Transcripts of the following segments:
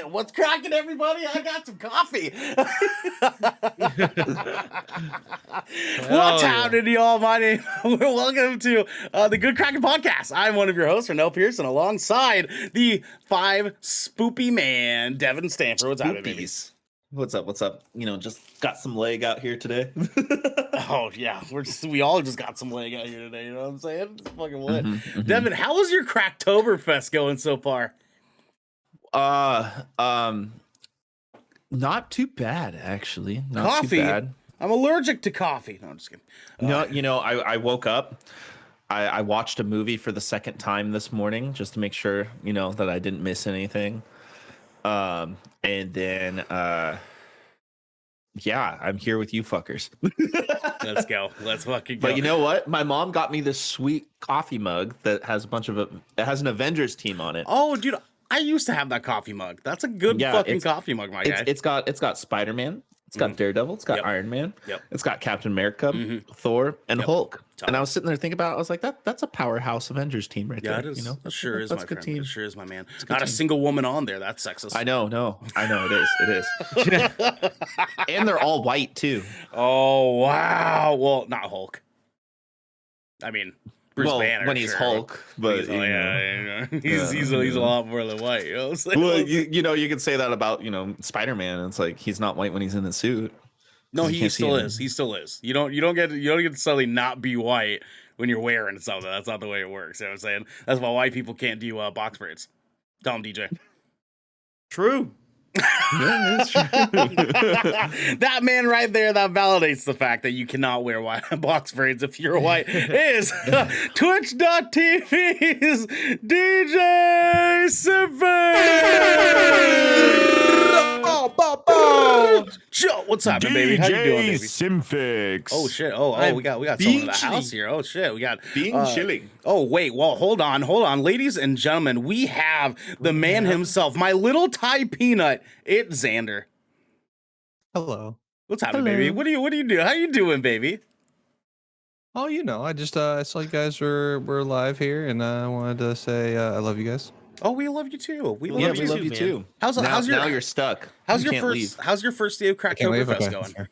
What's cracking, everybody? I got some coffee. What's happening, y'all? My name. Welcome to the Good Kraken podcast. I'm one of your hosts, Renell Pearson, alongside the five spoopy man, Devin Stanford. What's happening, baby? What's up? What's up? You know, just got some leg out here today. Oh yeah, we all just got some leg out here today. You know what I'm saying? It's fucking lit. Devin, how was your Cracktoberfest going so far? Not too bad actually. Not Coffee. Too bad. I'm allergic to coffee. No, I'm just kidding. No, you know, I woke up. I watched a movie for the second time this morning just to make sure, you know, that I didn't miss anything. And then yeah, I'm here with you fuckers. Let's go. Let's fucking go. But you know what? My mom got me this sweet coffee mug that has it has an Avengers team on it. Oh, dude, I used to have that coffee mug. That's a good fucking coffee mug, my guy. It's got Spider-Man. It's got Daredevil. It's got Iron Man. It's got Captain America, Thor, and Hulk. And I was sitting there thinking about it. I was like, that's a powerhouse Avengers team right there. Yeah, it is. You know? That sure is, that's my a good friend. team. It sure is, my man. Not a single woman on there. That's sexist. I know. It is. And they're all white too. Oh wow. Well, not Hulk. I mean, Bruce Banner when he's sure. Hulk, but he's a lot more than white. You know what I'm saying? Well, you know, you could say that about, you know, Spider-Man. It's like he's not white when he's in the suit. No, he still is. He still is. You don't get to suddenly not be white when you're wearing something. That's not the way it works. You know what I'm saying? That's why white people can't do box braids. Tell them, DJ. True. Yeah, it's true. That man right there, that validates the fact that you cannot wear box braids if you're white, is twitch.tv's DJ Simfix. Joe, what's happening, baby? How you doing, baby? Simfix. Oh shit! Oh, we got someone in the house here. Oh shit, we got being chilling. Oh wait, well hold on, ladies and gentlemen, we have the man himself, my little Thai peanut. It's Xander. Hello. What's happening, baby? What do you do? How you doing, baby? Oh, you know, I just I saw you guys were live here, and I wanted to say I love you guys. Oh, we love you too. We love you too. Now you're stuck. How's your first day of Cracktoberfest going?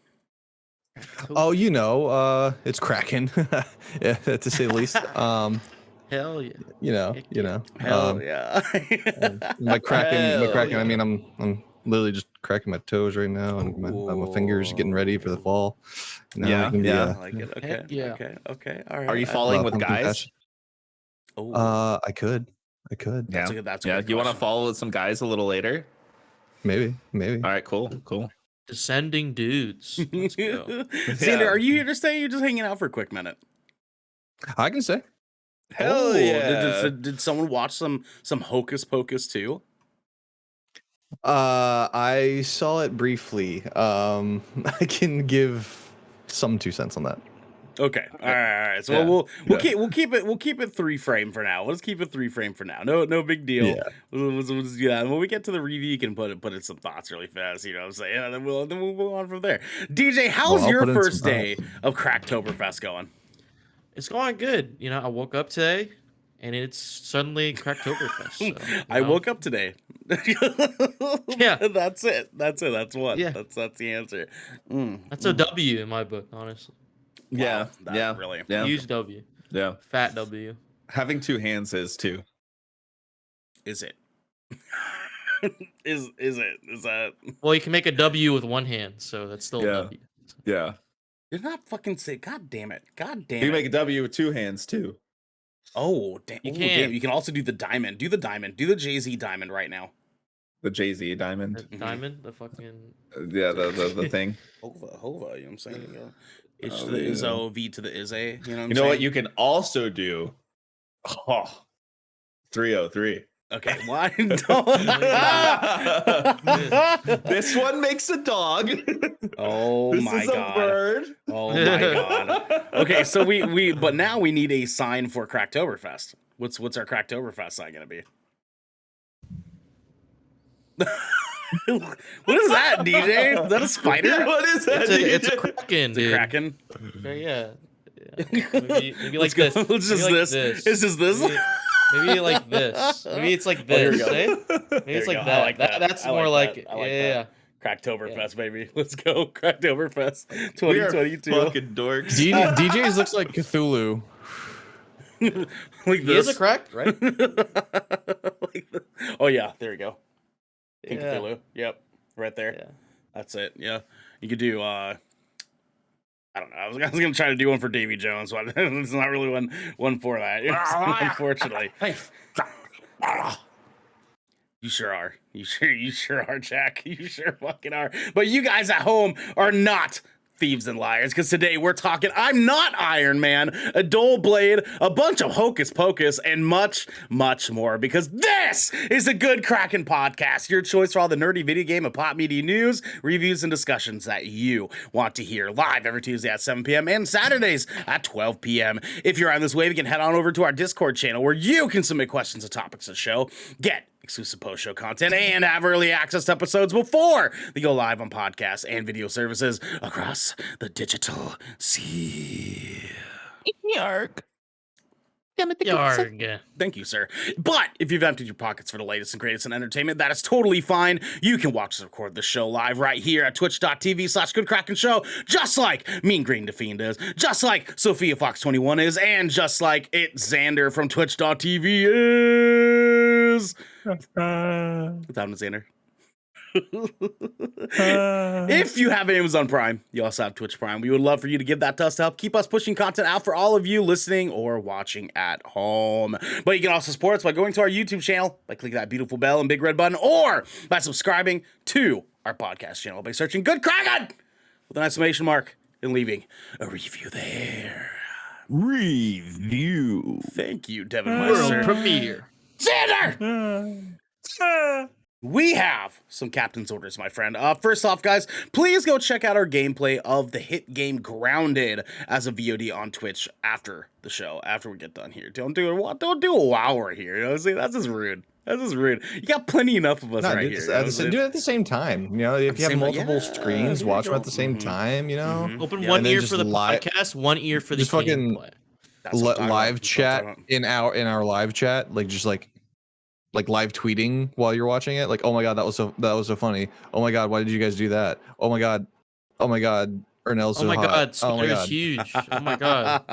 Oh, you know, it's Kraken, yeah, to say the least. Hell yeah. You know. Hell yeah. my Kraken. I mean, I'm literally just cracking my toes right now, and my fingers getting ready for the fall. Yeah. I like it. Okay. Yeah. Okay. All right. Are you following with guys? Oh. I could. Yeah. That's a good You want to follow with some guys a little later? Maybe. All right. Cool. Descending dudes. Let's go. Xander, are you here to stay? You're just hanging out for a quick minute. I can say. Hell yeah. Did someone watch some Hocus Pocus too? I saw it briefly. I can give some 2 cents on that. Okay. All right. So we'll keep it 3 frame for now. Let's keep it 3 frame for now. No big deal. Yeah. We'll just do that. And when we get to the review, you can put in some thoughts really fast. You know what I'm saying? And then we'll move on from there. DJ, how's your first day of Cracktoberfest going? It's going good. You know, I woke up today and it's suddenly Cracktoberfest. So, I woke up today. Yeah. That's it. That's what. Yeah. That's the answer. That's a W in my book, honestly. Wow, Yeah. Really. Yeah. Huge W. Yeah. Fat W. Having 2 hands is too. Is it? Is it? Is that? Well, you can make a W with 1 hand, so that's still a W. Yeah. Did not fucking say. God damn it. You can make a W with 2 hands too. Oh, damn. You Ooh, can. Damn. You can also do the diamond. Do the diamond. Do the Jay-Z diamond right now. The Jay-Z diamond. The diamond, the fucking. Yeah, the thing. Hova, you know what I'm saying? H to the Izzo, V to the Izzy. You know what I'm You know saying? what you can also do? 303. Okay, why? This one makes a dog. Oh this my is a god. bird. Oh my god. Okay, so but now we need a sign for Cracktoberfest. What's our Cracktoberfest sign gonna be? What is that, DJ? Is that a spider? What is that? It's a Kraken, dude. Kraken? Yeah. Maybe like this. It's just Maybe like this. It's just this. Maybe like this. Maybe it's like Oh, here we this. go. Eh? Maybe There it's you like go. I that. like that. That's I more like like that. it. I like Yeah. that. Cracktoberfest, Yeah. baby. Let's go. Cracktoberfest We are 2022. fucking dorks. DJs looks like Cthulhu. Like He is this. a crack, right? Oh, yeah. There you go. King Yeah. Cthulhu. Yep. Right there. Yeah. That's it. Yeah. You could do, I don't know. I was going to try to do one for Davy Jones, but it's not really one for that. Unfortunately. Hey. You sure are. You sure are, Jack. You sure fucking are. But you guys at home are not thieves and liars, because today we're talking I'm Not Iron Man, a dull blade, a bunch of hocus pocus, and much, much more, because this is a good Kraken podcast, your choice for all the nerdy video game and pop media news, reviews, and discussions that you want to hear live every Tuesday at 7 p.m. and Saturdays at 12 p.m. If you're on this wave, you can head on over to our Discord channel where you can submit questions and topics of the show, get exclusive post-show content, and have early access to episodes before they go live on podcasts and video services across the digital sea. Yarg. Yarg. Thank you, sir. But if you've emptied your pockets for the latest and greatest in entertainment, that is totally fine. You can watch us record the show live right here at twitch.tv/GoodKrakenShow, just like Mean Green Defiend is, just like Sophia Fox 21 is, and just like Xander from twitch.tv is. What's happening, Xander? If you have Amazon Prime, you also have Twitch Prime. We would love for you to give that to us to help keep us pushing content out for all of you listening or watching at home. But you can also support us by going to our YouTube channel, by clicking that beautiful bell and big red button, or by subscribing to our podcast channel by searching Good Kraken with an exclamation mark and leaving a review there. Review. Thank you, Devin World Meister. premiere. Xander! We have some captain's orders, my friend. First off, guys, please go check out our gameplay of the hit game Grounded as a VOD on Twitch after the show, after we get done here. Don't do a hour here. You know what I'm saying? That's just rude. That's just rude. You got plenty enough of us right here. Do it at the same time. You know, if you have multiple screens, watch them at the same Mhm. time. You know, Open Yeah, one and then ear just for the live- podcast, one ear for the just fucking gameplay. That's what I'm talking live about. chat That's what I'm in our live chat, like live tweeting while you're watching it. Like, oh my god, that was so funny. Oh my god, why did you guys do that? Oh my god, Ernell's so Oh my hot. god, Oh my Spider's god. huge. Oh my god.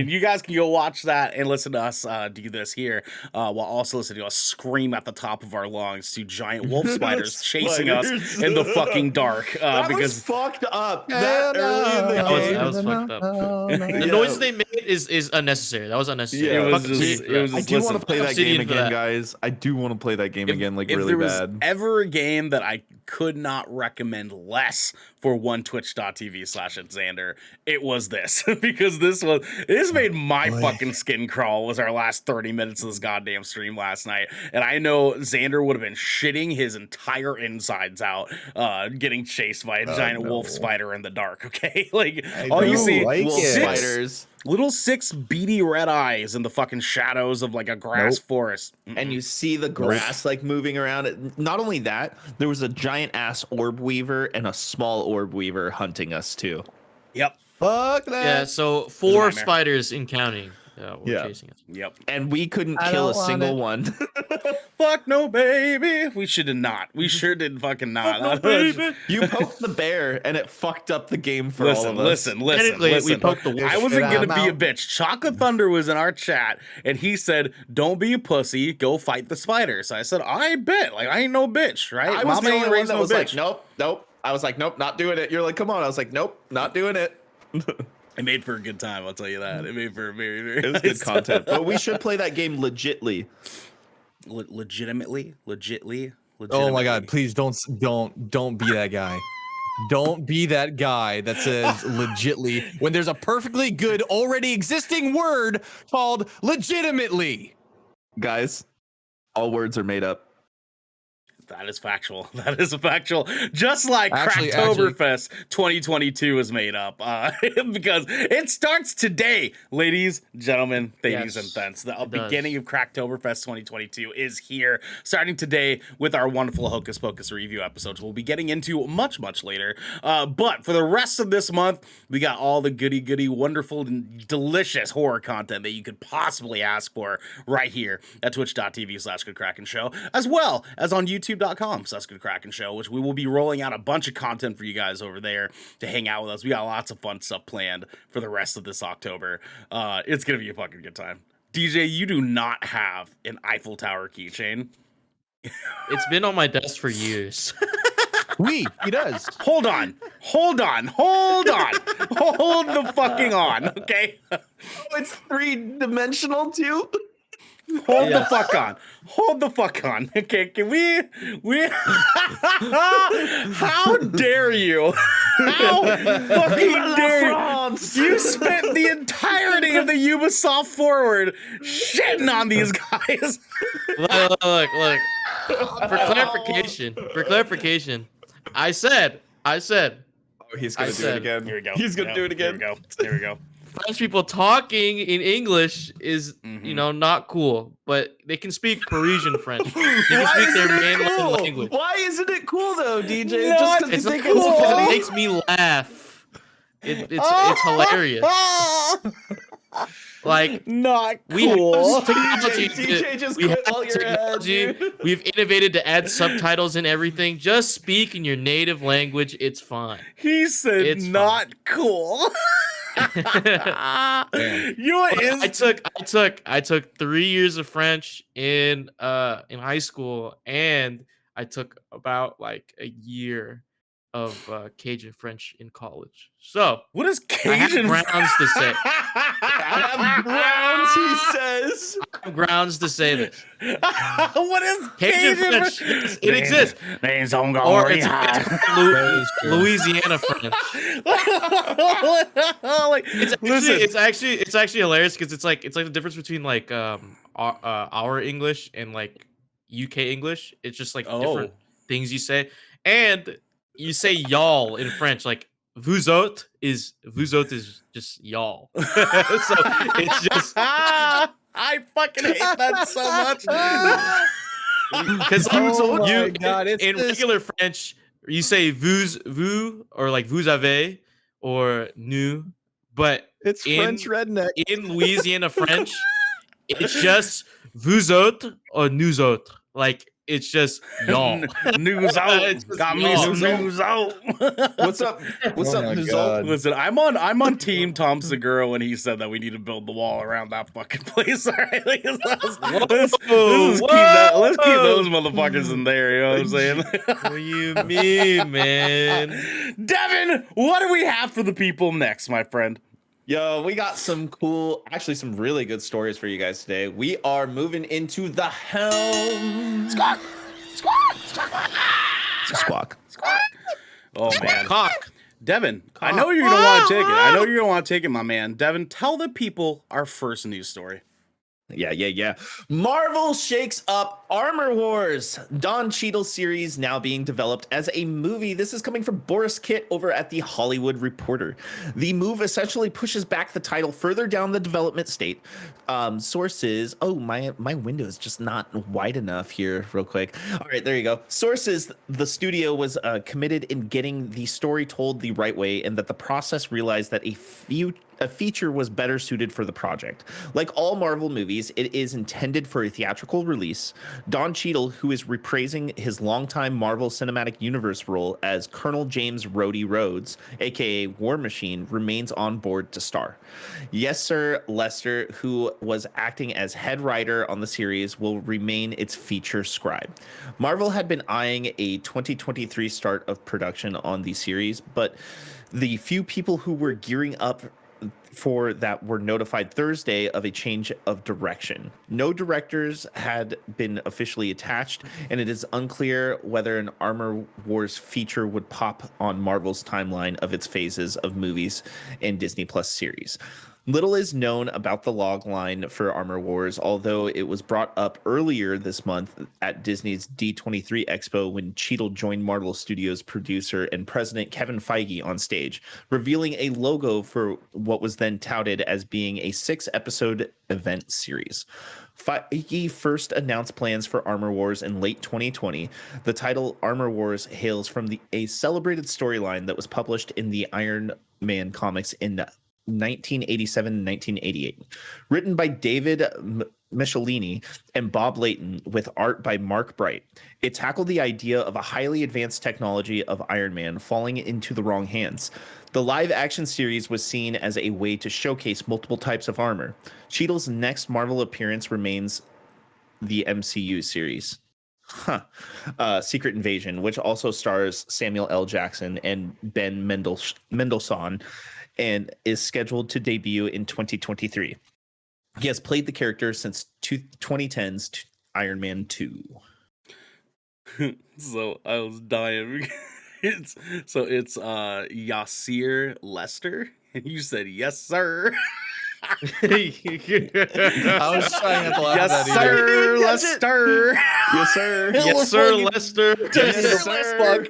You guys can go watch that and listen to us do this here, while also listening to us scream at the top of our lungs to giant wolf spiders chasing us in the fucking dark. That Because was fucked up. Yeah, That early in the That was- game. that was fucked up. The Yeah. noises they made is unnecessary. That was unnecessary. Yeah, it was Fuck just, Obsidian for it was that. I just do listen, want to play that Obsidian game for again, that. guys. I do want to play that game again, like if really there was bad. ever a game that I could not recommend less for one twitch.tv/Xander, it was this. Because this made my fucking skin crawl. Was our last 30 minutes of this goddamn stream last night. And I know Xander would have been shitting his entire insides out, getting chased by a giant wolf spider in the dark, okay? Like, all you see, Wolf it. spiders. little 6 beady red eyes in the fucking shadows of like a grass forest. And you see the grass like moving around it. Not only that, there was a giant ass orb weaver and a small orb weaver hunting us too. Yep. Fuck that. Yeah, so a 4 nightmare. spiders in counting. Were Yeah. chasing us. Yep. And we couldn't I kill a don't want single it. one. Fuck no, baby. We should have not. We sure did fucking not. You poked the bear and it fucked up the game for all of us. Listen. Technically, we poked the wolf. I wasn't Shit, gonna I'm be a out. bitch. Chocolate Thunder was in our chat, and he said, "Don't be a pussy. Go fight the spider." So I said, "I bet. Like I ain't no bitch, right? I was Mama the ain't only one raised that no was bitch." like, nope. I was like, nope, not doing it. You're like, come on. I was like, nope, not doing it. It made for a good time. I'll tell you that. It made for a very, very. It was nice good content. But we should play that game legitly. Legitimately. Oh my god, please don't be that guy. Don't be that guy that says legitly when there's a perfectly good already existing word called legitimately. Guys, all words are made up. That is factual. That is factual. Just like Actually- Cracktoberfest 2022 is made up, because it starts today, ladies, gentlemen, ladies, Yes, and thents. The it does. beginning of Cracktoberfest 2022 is here, starting today with our wonderful Hocus Pocus review episodes. We'll be getting into much, much later. But for the rest of this month, we got all the goody, wonderful, and delicious horror content that you could possibly ask for right here at twitch.tv/GoodKraken as well as on youtube.com/GoodKraken which we will be rolling out a bunch of content for you guys over there to hang out with us. We got lots of fun stuff planned for the rest of this October. It's gonna be a fucking good time. DJ, you do not have an Eiffel Tower keychain. It's been on my desk for years. He does. Hold on. Hold the fucking on, okay? Oh, it's 3-dimensional too. Hold the fuck on. Okay, can we how dare you? How fucking dare you? You spent the entirety of the Ubisoft forward shitting on these guys. Look. For clarification, I said. Oh, he's gonna do it again. Here we go. He's gonna do it again. There we go. French people talking in English is, not cool, but they can speak Parisian French. They can speak their mainland language. Why isn't it cool though, DJ? Not Just because It's you not think cool it's because funny? it makes me laugh. It's hilarious. Like Not we have cool. technology. DJ just we have quit all your head, technology. dude. We've innovated to add subtitles and everything. Just speak in your native language. It's fine. He said It's not cool. You know what is I took 3 years of French in high school, and I took about like a year of Cajun French in college. So what is I have Cajun grounds to say. I have grounds, he says. I have grounds to say this. What is Cajun Cajun French. It exists. Or it's Louisiana French. Like, It's actually hilarious because it's like the difference between like our English and like UK English. It's just like different things you say, and you say y'all in French. Like vous autres is just y'all. So it's just I fucking hate that so much. because it's in regular French you say vous or like vous avez or nous, but It's French redneck. in Louisiana French, it's just vous autres or nous autres. Like it's just y'all. News out. It's just Got me y'all. some news out. What's up? What's Oh up, my Nuzul? God. Listen, I'm on Team Tom Segura when he said that we need to build the wall around that fucking place. All right, like, let's keep those motherfuckers in there. You know what I'm saying? What do you mean, man? Devin, what do we have for the people next, my friend? Yo, we got some really good stories for you guys today. We are moving into the helm. Squawk. Oh man, Cock. Devin, I know you're gonna want to take it. My man. Devin, tell the people our first news story. Yeah. Marvel shakes up Armor Wars. Don Cheadle's series now being developed as a movie. This is coming from Boris Kitt over at The Hollywood Reporter. The move essentially pushes back the title further down the development state. Sources. Oh, my window is just not wide enough here real quick. All right, there you go. Sources. The studio was committed in getting the story told the right way, and that the process realized that a feature was better suited for the project. Like all Marvel movies, it is intended for a theatrical release. Don Cheadle, who is reprising his longtime Marvel Cinematic Universe role as Colonel James Rhodey Rhodes, aka War Machine, remains on board to star. Yes, Sir Lester, who was acting as head writer on the series, will remain its feature scribe. Marvel had been eyeing a 2023 start of production on the series, but the few people who were gearing up for that were notified Thursday of a change of direction. No directors had been officially attached, and it is unclear whether an Armor Wars feature would pop on Marvel's timeline of its phases of movies and Disney Plus series. Little is known about the log line for Armor Wars, although it was brought up earlier this month at Disney's D23 Expo when Cheadle joined Marvel Studios producer and president Kevin Feige on stage, revealing a logo for what was then touted as being a 6-episode event series. Feige first announced plans for Armor Wars in late 2020. The title Armor Wars hails from a celebrated storyline that was published in the Iron Man comics in 1987 and 1988, written by David Michelini and Bob Layton with art by Mark Bright. It tackled the idea of a highly advanced technology of Iron Man falling into the wrong hands. The live action series was seen as a way to showcase multiple types of armor. Cheadle's next Marvel appearance remains the MCU series. Secret Invasion, which also stars Samuel L. Jackson and Ben Mendelsohn, and is scheduled to debut in 2023. He has played the character since 2010's Iron Man 2. So I was dying. It's Yasir Lester, and you said yes, sir. I was trying not to laugh at Yes, that either. sir, Lester. Yes, sir. Yes, sir, Lester. Yes, sir.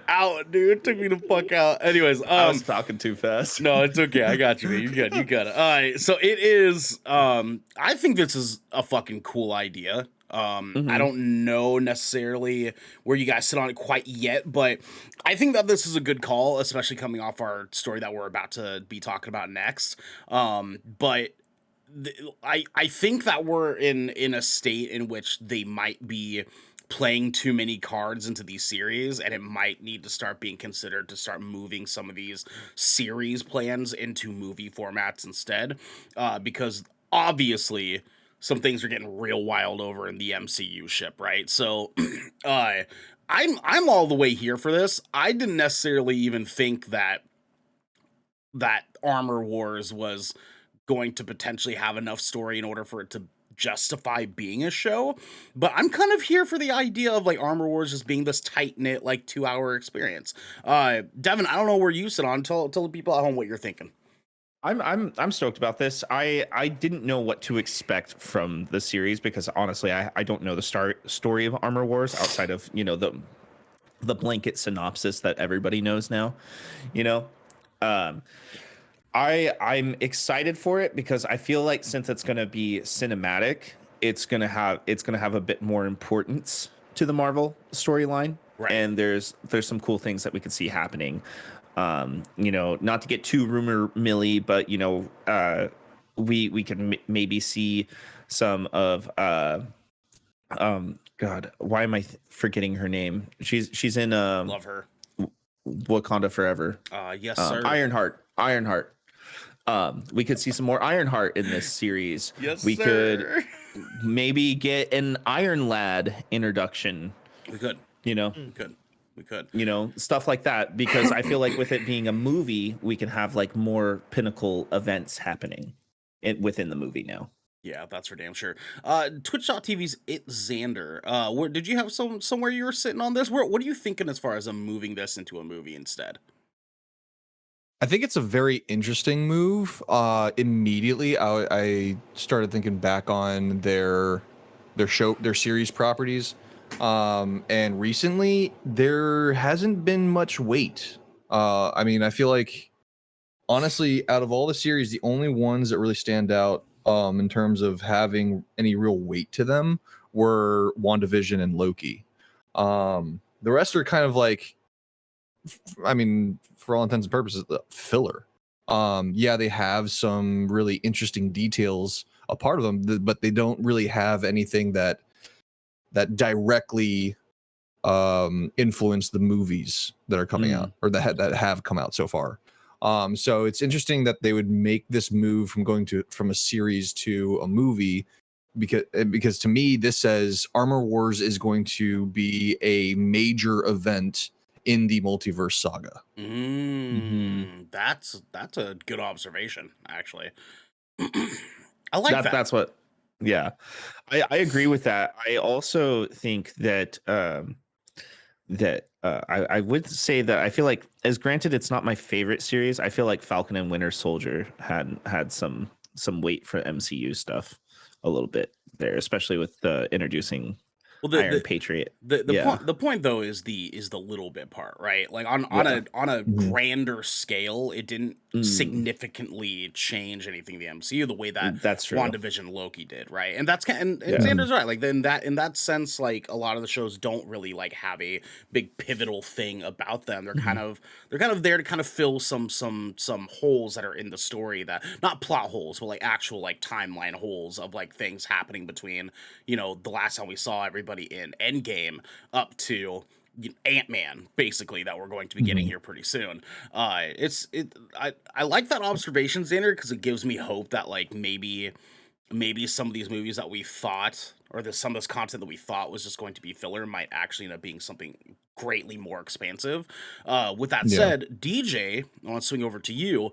Out, dude. Took me the fuck out. Anyways, I was talking too fast. no, it's okay. I got you, man. You got it. All right. So it is. I think this is a fucking cool idea. I don't know necessarily where you guys sit on it quite yet, but I think that this is a good call, especially coming off our story that we're about to be talking about next. But I think that we're in a state in which they might be playing too many cards into these series, and it might need to start being considered to start moving some of these series plans into movie formats instead, because obviously some things are getting real wild over in the MCU ship, right? So I'm all the way here for this. I didn't necessarily even think that Armor Wars was going to potentially have enough story in order for it to justify being a show, but I'm kind of here for the idea of like Armor Wars just being this tight-knit like 2-hour experience. Devin, I don't know where you sit on. Tell the people at home what you're thinking. I'm stoked about this. I didn't know what to expect from the series because honestly, I don't know the story of Armor Wars outside of, you know, the blanket synopsis that everybody knows now, you know. I'm excited for it because I feel like since it's going to be cinematic, it's going to have a bit more importance to the Marvel storyline. Right. And there's some cool things that we could see happening. You know, not to get too rumor milly, but you know, we can maybe see some of God, why am I forgetting her name? She's in Love her. Wakanda Forever. Yes, sir. Ironheart. We could see some more Ironheart in this series. Yes, we sir. could maybe get an Iron Lad introduction. We could. You know, we could. You know, stuff like that, because I feel like with it being a movie, we can have like more pinnacle events happening within the movie now. Yeah, that's for damn sure. Twitch.tv's It Xander. Where did you have somewhere you were sitting on this? What are you thinking as far as moving this into a movie instead? I think it's a very interesting move. Immediately, I started thinking back on their series properties, and recently there hasn't been much weight. I mean, I feel like honestly, out of all the series, the only ones that really stand out in terms of having any real weight to them were WandaVision and Loki. The rest are kind of like, I mean, for all intents and purposes, filler. Yeah, they have some really interesting details a part of them, but they don't really have anything that directly influence the movies that are coming out or that have come out so far. So it's interesting that they would make this move from a series to a movie, because to me this says Armor Wars is going to be a major event in the multiverse saga. That's a good observation, actually. I like that. That's what. Yeah, I agree with that. I also think that I would say that I feel like, as granted, it's not my favorite series. I feel like Falcon and Winter Soldier had some weight for MCU stuff a little bit there, especially with introducing Iron Patriot. The point though is the little bit part, right? Like on a grander scale, it didn't significantly change anything in the MCU the way that that's true. WandaVision Loki did, right? And that's and Xander's right. Like in that sense, like a lot of the shows don't really like have a big pivotal thing about them. They're kind of there to kind of fill some holes that are in the story, that not plot holes, but like actual like timeline holes of like things happening between, you know, the last time we saw everybody in Endgame up to Ant-Man, basically, that we're going to be getting here pretty soon. I like that observation, Xander, because it gives me hope that like maybe some of these movies that we thought, or some of this content that we thought was just going to be filler, might actually end up being something greatly more expansive. With that said, DJ, I want to swing over to you.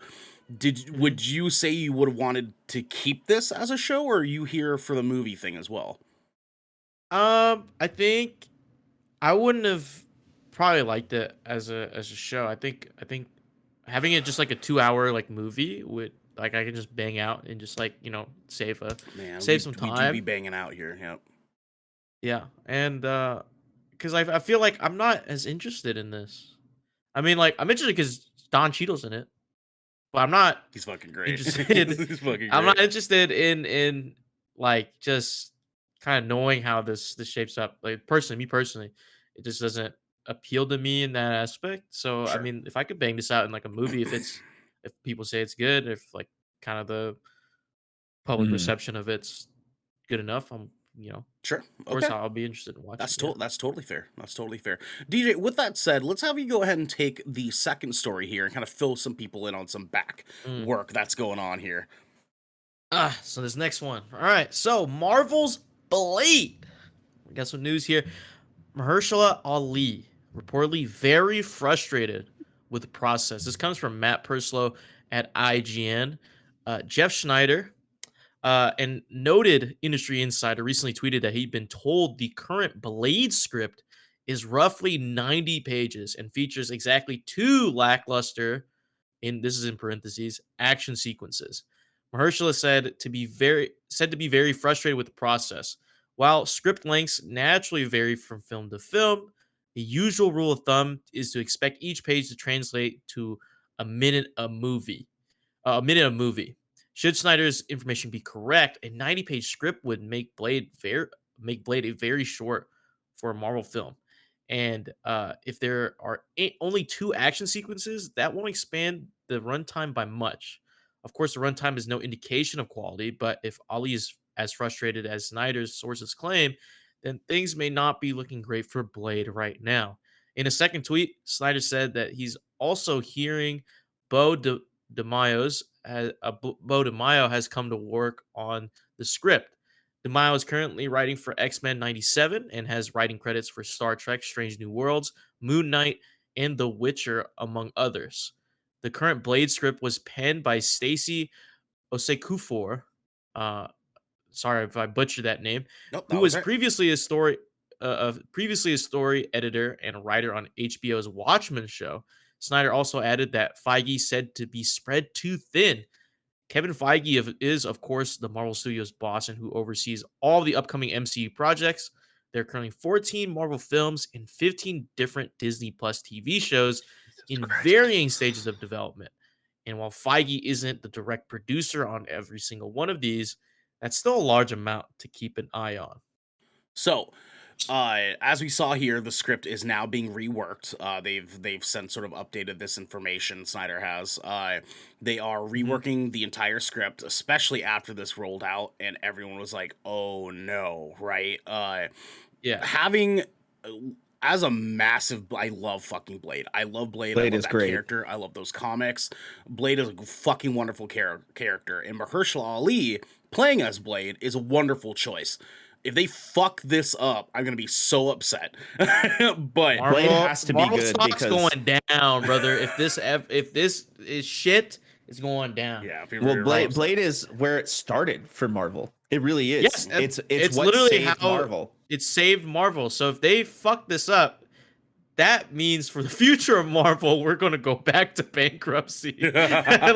Would you say you would have wanted to keep this as a show, or are you here for the movie thing as well? I think I wouldn't have probably liked it as a show. I think having it just like a 2-hour like movie would, like, I can just bang out and just like, you know, save some time. We do be banging out here. Yep. Yeah, and because I feel like I'm not as interested in this. I mean, like, I'm interested because Don Cheadle's in it, but I'm not. He's fucking great. Interested. He's fucking great. I'm not interested in like just kind of knowing how this shapes up. Like, me personally, it just doesn't appeal to me in that aspect. So Sure. I mean, if I could bang this out in like a movie, if people say it's good, if like kind of the public reception of it's good enough, I'm, you know, sure. of course I'll be interested in watching. That's totally fair. That's totally fair. DJ, with that said, let's have you go ahead and take the second story here and kind of fill some people in on some back work that's going on here. So this next one. All right. So Marvel's Blade. We got some news here. Mahershala Ali reportedly very frustrated with the process. This comes from Matt Purslow at IGN. Jeff Schneider, and noted industry insider, recently tweeted that he'd been told the current Blade script is roughly 90 pages and features exactly 2 lackluster, this is in parentheses, action sequences. Mahershala said to be very frustrated with the process. While script lengths naturally vary from film to film, the usual rule of thumb is to expect each page to translate to a minute a movie. Should Snyder's information be correct, a 90-page script would make Blade a very short for a Marvel film. And if there are only 2 action sequences, that won't expand the runtime by much. Of course, the runtime is no indication of quality, but if Ali is as frustrated as Snyder's sources claim, then things may not be looking great for Blade right now. In a second tweet, Snyder said that he's also hearing Bo DeMaio has come to work on the script. DeMaio is currently writing for X-Men 97 and has writing credits for Star Trek Strange New Worlds, Moon Knight, and The Witcher, among others. The current Blade script was penned by Stacy Osekufor. Sorry if I butchered that name. Nope, who was previously a story editor and a writer on HBO's Watchmen show. Snyder also added that Feige said to be spread too thin. Kevin Feige is, of course, the Marvel Studios boss and who oversees all the upcoming MCU projects. There are currently 14 Marvel films and 15 different Disney Plus TV shows in varying stages of development. And while Feige isn't the direct producer on every single one of these, that's still a large amount to keep an eye on. So, as we saw here, the script is now being reworked. They've since sort of updated this information. Snyder has. They are reworking the entire script, especially after this rolled out, and everyone was like, "Oh no!" Right? Yeah. Having as a massive, I love fucking Blade. I love Blade. I love is that great. character. I love those comics. Blade is a fucking wonderful character, and Mahershala Ali playing as Blade is a wonderful choice. If they fuck this up, I'm gonna be so upset. But Blade has to be Marvel good stock's because going down, brother. If this shit is going down. Yeah, Well, Blade is where it started for Marvel. It really is. Yes, It's what literally saved how Marvel. it saved Marvel. So if they fuck this up, that means for the future of Marvel, we're gonna go back to bankruptcy. I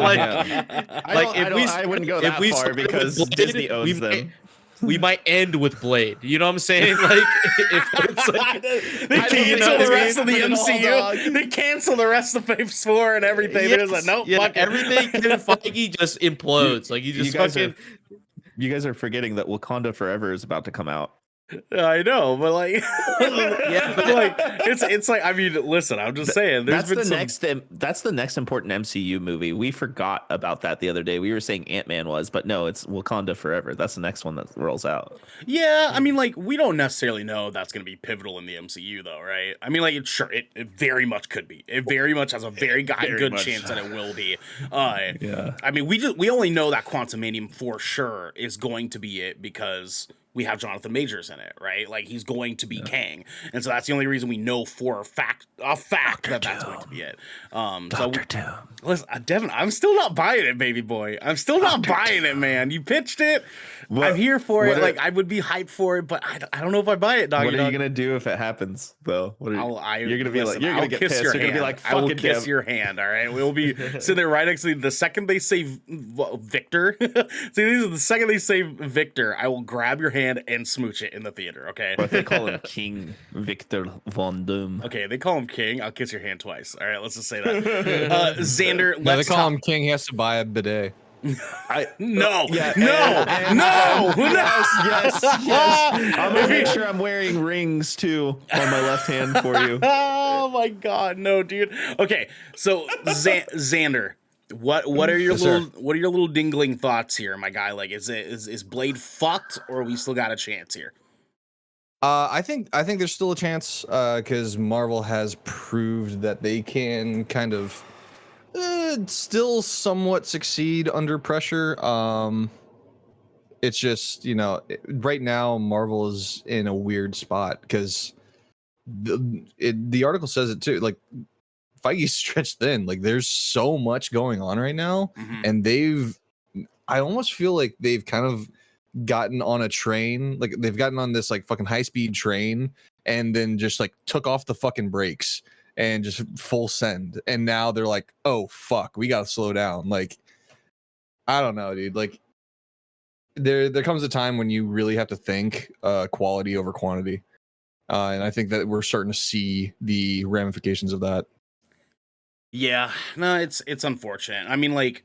wouldn't go that far because Disney owns them. We might end with Blade. You know what I'm saying? Like, if it's like, they cancel the rest of the MCU. They cancel the rest of Phase 4 and everything. They're just like, nope, fuck it. Everything Kevin Feige just implodes. Like, you guys are forgetting that Wakanda Forever is about to come out. I know, but like, yeah, but like, it's like, I mean, listen, I'm just saying, that's the next important MCU movie. We forgot about that the other day. We were saying Ant-Man was, but no, it's Wakanda Forever. That's the next one that rolls out. Yeah, I mean, like, we don't necessarily know that's going to be pivotal in the MCU, though, right? I mean, like, it very much could be. It very much has a very good chance that it will be. Yeah. I mean, we only know that Quantumanium for sure is going to be it because we have Jonathan Majors in it, right? Like, he's going to be Kang, and so that's the only reason we know for a fact that that's going to be it. Dr. Doom. Listen, Devin, I'm still not buying it, baby boy. I'm still not buying it, man. You pitched it. I'm here for it. Like, I would be hyped for it, but I don't know if I buy it, dog. What are you gonna do if it happens, though? What are you, you're gonna be like, you're gonna get pissed. You're gonna be like, I will kiss your hand. All right, we'll be sitting there right next to the second they say Victor. See, the second they say Victor, I will grab your hand and smooch it in the theater. Okay. What if they call him King Victor Von Doom? Okay, they call him King. I'll kiss your hand twice. All right, let's just say that. Xander, they call him King. He has to buy a bidet. No. Yes. I'm gonna make sure I'm wearing rings too on my left hand for you. Oh my god, no, dude. Okay, so Xander, what are your little dingling thoughts here, my guy? Like, is Blade fucked, or we still got a chance here? I think there's still a chance because Marvel has proved that they can kind of still somewhat succeed under pressure. It's just, right now Marvel is in a weird spot because the article says it too. Like, Feige's stretched thin. Like, there's so much going on right now, and I almost feel like they've kind of gotten on a train. Like, they've gotten on this like fucking high speed train, and then just like took off the fucking brakes and just full send. And now they're like, oh fuck, we gotta slow down. Like, I don't know, dude. Like, there comes a time when you really have to think quality over quantity. And I think that we're starting to see the ramifications of that. Yeah, no, it's unfortunate. I mean, like,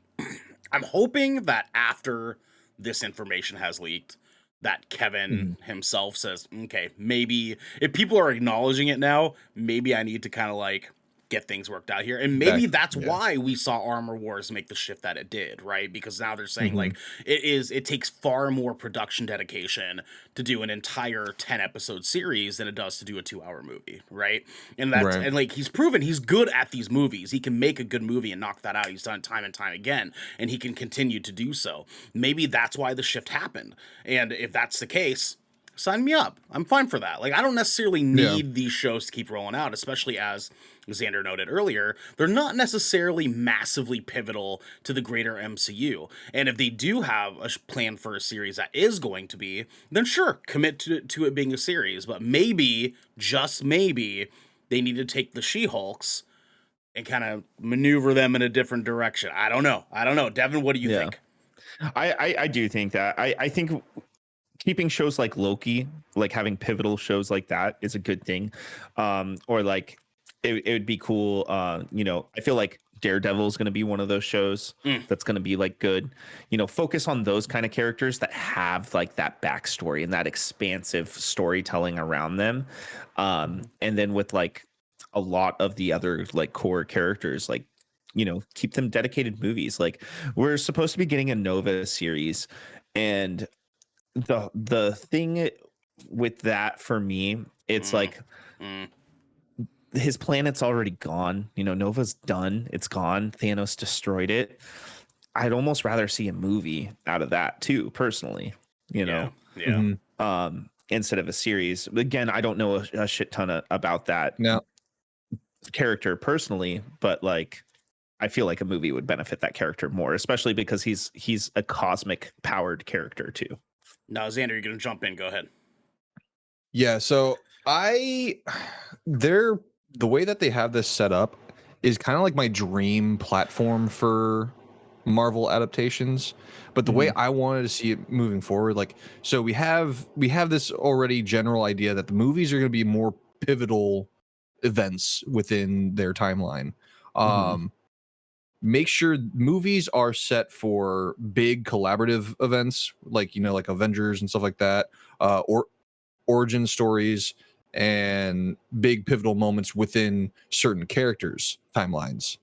I'm hoping that after this information has leaked, that Kevin himself says, okay, maybe if people are acknowledging it now, maybe I need to kind of like get things worked out here. And maybe that's why we saw Armor Wars make the shift that it did, right? Because now they're saying like it takes far more production dedication to do an entire 10 episode series than it does to do a 2-hour movie, right? And that's and like he's proven he's good at these movies. He can make a good movie and knock that out. He's done time and time again, and he can continue to do so. Maybe that's why the shift happened. And if that's the case, sign me up. I'm fine for that. Like, I don't necessarily need these shows to keep rolling out, especially as Xander noted earlier, they're not necessarily massively pivotal to the greater MCU. And if they do have a plan for a series that is going to be, then sure, commit to it being a series. But maybe, just maybe, they need to take the She-Hulks and kind of maneuver them in a different direction. I don't know. Devin, what do you think? I do think that. I think keeping shows like Loki, like having pivotal shows like that is a good thing. Or like it would be cool. I feel like Daredevil is going to be one of those shows that's going to be like good. Focus on those kind of characters that have like that backstory and that expansive storytelling around them. And then with like a lot of the other like core characters, like, keep them dedicated movies. Like, we're supposed to be getting a Nova series, and the thing with that for me, it's like his planet's already gone. Nova's done. It's gone. Thanos destroyed it. I'd almost rather see a movie out of that too, personally. Instead of a series. Again, I don't know a shit ton about that character personally, but like, I feel like a movie would benefit that character more, especially because he's a cosmic powered character too. Now, Xander, you're gonna jump in. Go ahead. Yeah, so the way that they have this set up is kind of like my dream platform for Marvel adaptations. But the way I wanted to see it moving forward, like, so we have this already general idea that the movies are going to be more pivotal events within their timeline. Make sure movies are set for big collaborative events, like, you know, like Avengers and stuff like that, or origin stories and big pivotal moments within certain characters' timelines.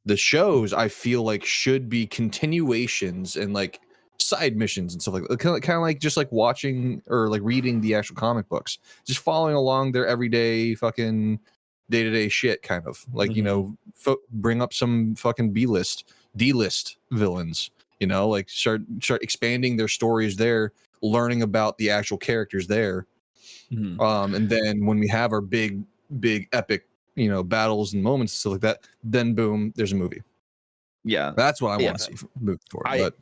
The shows, I feel like, should be continuations and like side missions and stuff like that. Kind of like just like watching or like reading the actual comic books, just following along their everyday fucking day-to-day shit, kind of like, you know, bring up some fucking D-list villains, you know, like start expanding their stories there, learning about the actual characters there. And then when we have our big epic, you know, battles and moments and stuff like that, then boom, there's a movie. Yeah, that's what I want to see moving forward.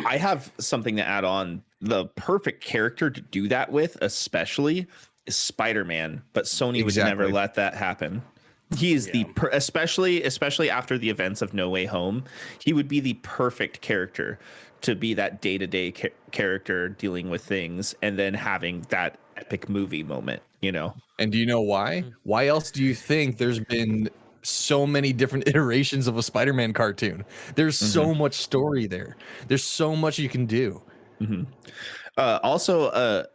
I have something to add on. The perfect character to do that with, especially, is Spider-Man, but Sony would never let that happen. He is especially after the events of No Way Home, he would be the perfect character to be that day-to-day character dealing with things and then having that epic movie moment, you know. And do you know why? Why else do you think there's been so many different iterations of a Spider-Man cartoon? There's so much story there. There's so much you can do. Also,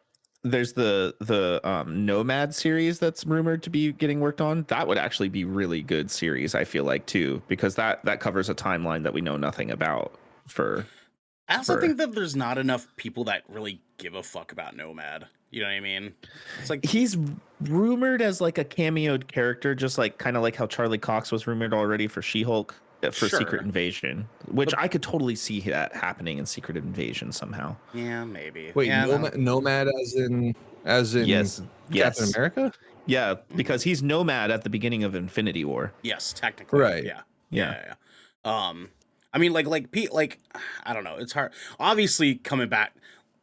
there's the Nomad series that's rumored to be getting worked on. That would actually be really good series, I feel like, too, because that covers a timeline that we know nothing about. I also think that there's not enough people that really give a fuck about Nomad. You know what I mean? It's like he's rumored as like a cameoed character, just like kind of like how Charlie Cox was rumored already for She-Hulk for Secret Invasion, which I could totally see that happening in Secret Invasion somehow. Yeah, maybe. Wait, yeah, Nomad as in yes, Captain America? Yeah, because he's Nomad at the beginning of Infinity War. Yes, technically. Right. Yeah. I mean, like I don't know. It's hard. Obviously, coming back.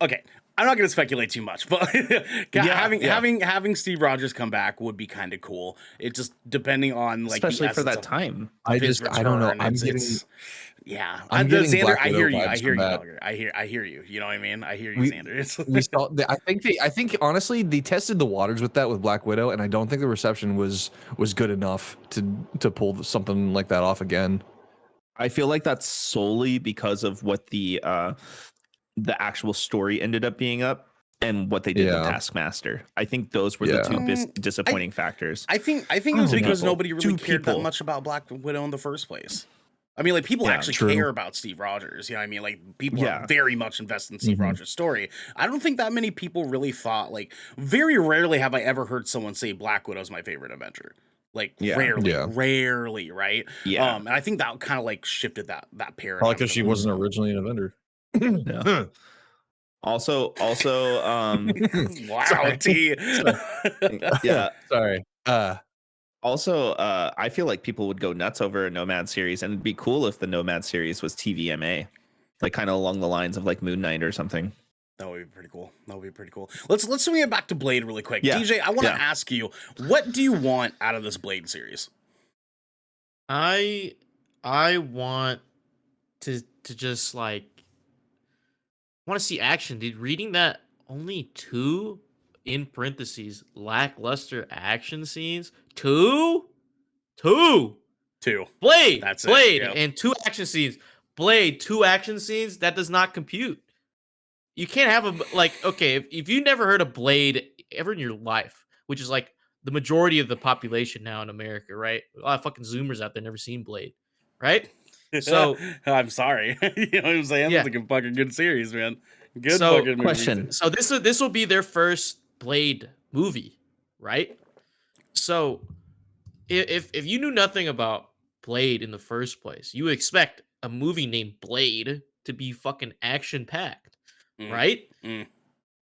Okay, I'm not going to speculate too much, but having Steve Rogers come back would be kind of cool. It just depending on like especially for that time. I don't know. I'm getting Xander. Black I hear Widow you. vibes I hear from you. that. Dogger. I hear you. You know what I mean? I hear you, Xander. We saw. I think honestly they tested the waters with that with Black Widow, and I don't think the reception was good enough to pull something like that off again. I feel like that's solely because of what the actual story ended up being up and what they did with Taskmaster. I think those were the two disappointing factors. I think it was because nobody really cared that much about Black Widow in the first place. I mean, like, people actually care about Steve Rogers. You know what I mean? Like, people are very much invested in Steve Rogers' story. I don't think that many people really thought, like, very rarely have I ever heard someone say Black Widow's my favorite Avenger. Like, rarely, right? Yeah. And I think that kind of, like, shifted that paradigm. Probably because she wasn't originally an Avenger. Also, wow, T. Yeah. Sorry. Also, I feel like people would go nuts over a Nomad series, and it'd be cool if the Nomad series was TVMA, like kind of along the lines of like Moon Knight or something. That would be pretty cool. Let's swing it back to Blade really quick. Yeah. DJ, I want to ask you, what do you want out of this Blade series? I want to just like want to see action, dude. Reading that only 2 in parentheses lackluster action scenes. Two. Blade. That's Blade it. Yep. And 2 action scenes. Blade 2 action scenes. That does not compute. You can't have if you never heard of Blade ever in your life, which is like the majority of the population now in America, right? A lot of fucking Zoomers out there never seen Blade, right? So I'm sorry. You know what I'm saying? Yeah. It's a fucking good series, man. Good So, fucking question. movie. So this will be their first Blade movie, right? So if you knew nothing about Blade in the first place, you would expect a movie named Blade to be fucking action packed, right?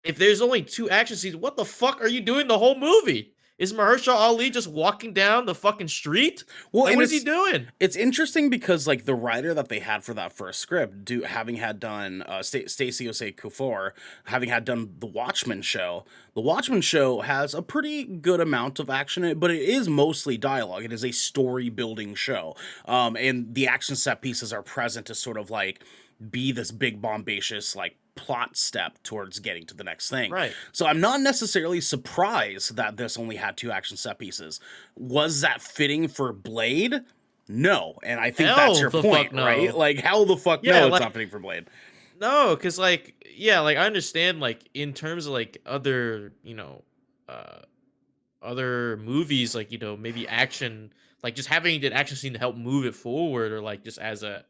If there's only 2 action scenes, what the fuck are you doing the whole movie? Is Mahershala Ali just walking down the fucking street? Well, Like, and what is he doing? It's interesting because like the writer that they had for that first script, having had done Stacey Osei Kuffour, having had done the Watchmen show. The Watchmen show has a pretty good amount of action in it, but it is mostly dialogue. It is a story building show, and the action set pieces are present to sort of like be this big bombacious like plot step towards getting to the next thing. Right. So I'm not necessarily surprised that this only had 2 action set pieces. Was that fitting for Blade? No. And I think that's your point, no. right? Like, hell the fuck Yeah, no, like, it's not fitting for Blade. No, because like, yeah, like I understand like in terms of like other, other movies, like, maybe action, like just having an action scene to help move it forward, or like just as a